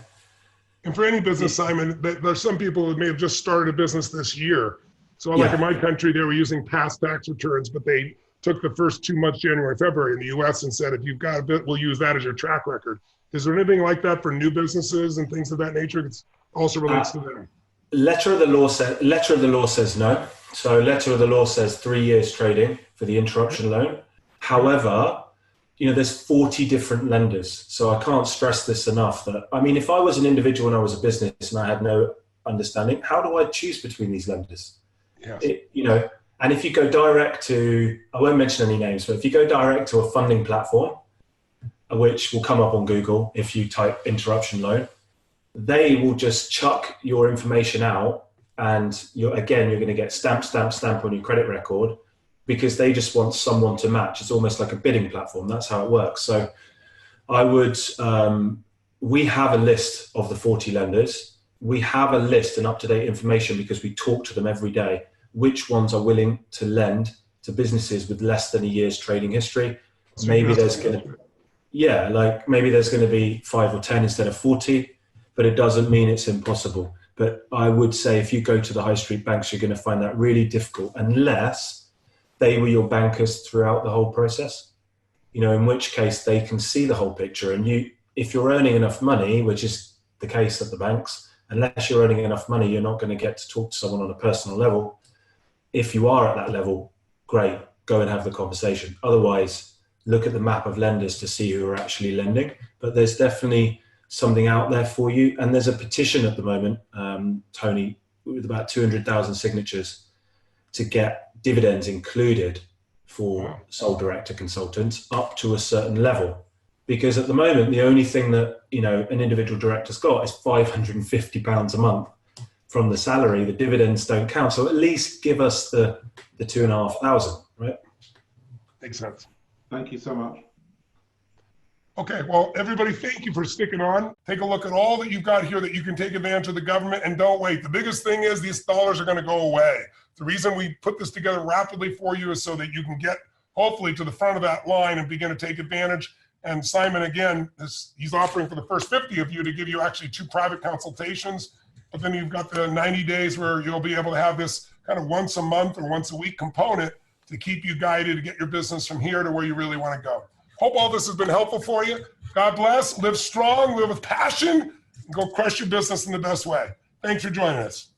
And for any business, Simon, there's some people who may have just started a business this year. So like in my country, they were using past tax returns, but they took the first 2 months, January, February in the US, and said, if you've got a bit, we'll use that as your track record. Is there anything like that for new businesses and things of that nature? It also relates to them. Letter of the law says no. So letter of the law says 3 years trading for the interruption loan. However, there's 40 different lenders. So I can't stress this enough that, if I was an individual and I was a business and I had no understanding, how do I choose between these lenders? Yes. And if you go direct to, I won't mention any names, but if you go direct to a funding platform, which will come up on Google if you type interruption loan, they will just chuck your information out, and you're going to get stamp on your credit record, because they just want someone to match. It's almost like a bidding platform. That's how it works. So we have a list of the 40 lenders. We have a list and up-to-date information, because we talk to them every day, which ones are willing to lend to businesses with less than a year's trading history. Maybe there's going to be 5 or 10 instead of 40, but it doesn't mean it's impossible. But I would say if you go to the high street banks, you're going to find that really difficult, unless they were your bankers throughout the whole process, in which case they can see the whole picture. And if you're earning enough money, which is the case at the banks, unless you're earning enough money, you're not going to get to talk to someone on a personal level. If you are at that level, great, go and have the conversation. Otherwise, look at the map of lenders to see who are actually lending. But there's definitely something out there for you. And there's a petition at the moment, Tony, with about 200,000 signatures to get dividends included for sole director consultants up to a certain level. Because at the moment, the only thing that, you know, an individual director's got is £550 a month from the salary. The dividends don't count. So at least give us the 2,500, right? Makes sense. Thank you so much. Okay, well, everybody, thank you for sticking on. Take a look at all that you've got here that you can take advantage of the government, and don't wait. The biggest thing is these dollars are going to go away. The reason we put this together rapidly for you is so that you can get, hopefully, to the front of that line and begin to take advantage. And Simon, again, he's offering for the first 50 of you to give you actually 2 private consultations. But then you've got the 90 days where you'll be able to have this kind of once a month or once a week component to keep you guided to get your business from here to where you really want to go. Hope all this has been helpful for you. God bless, live strong, live with passion, and go crush your business in the best way. Thanks for joining us.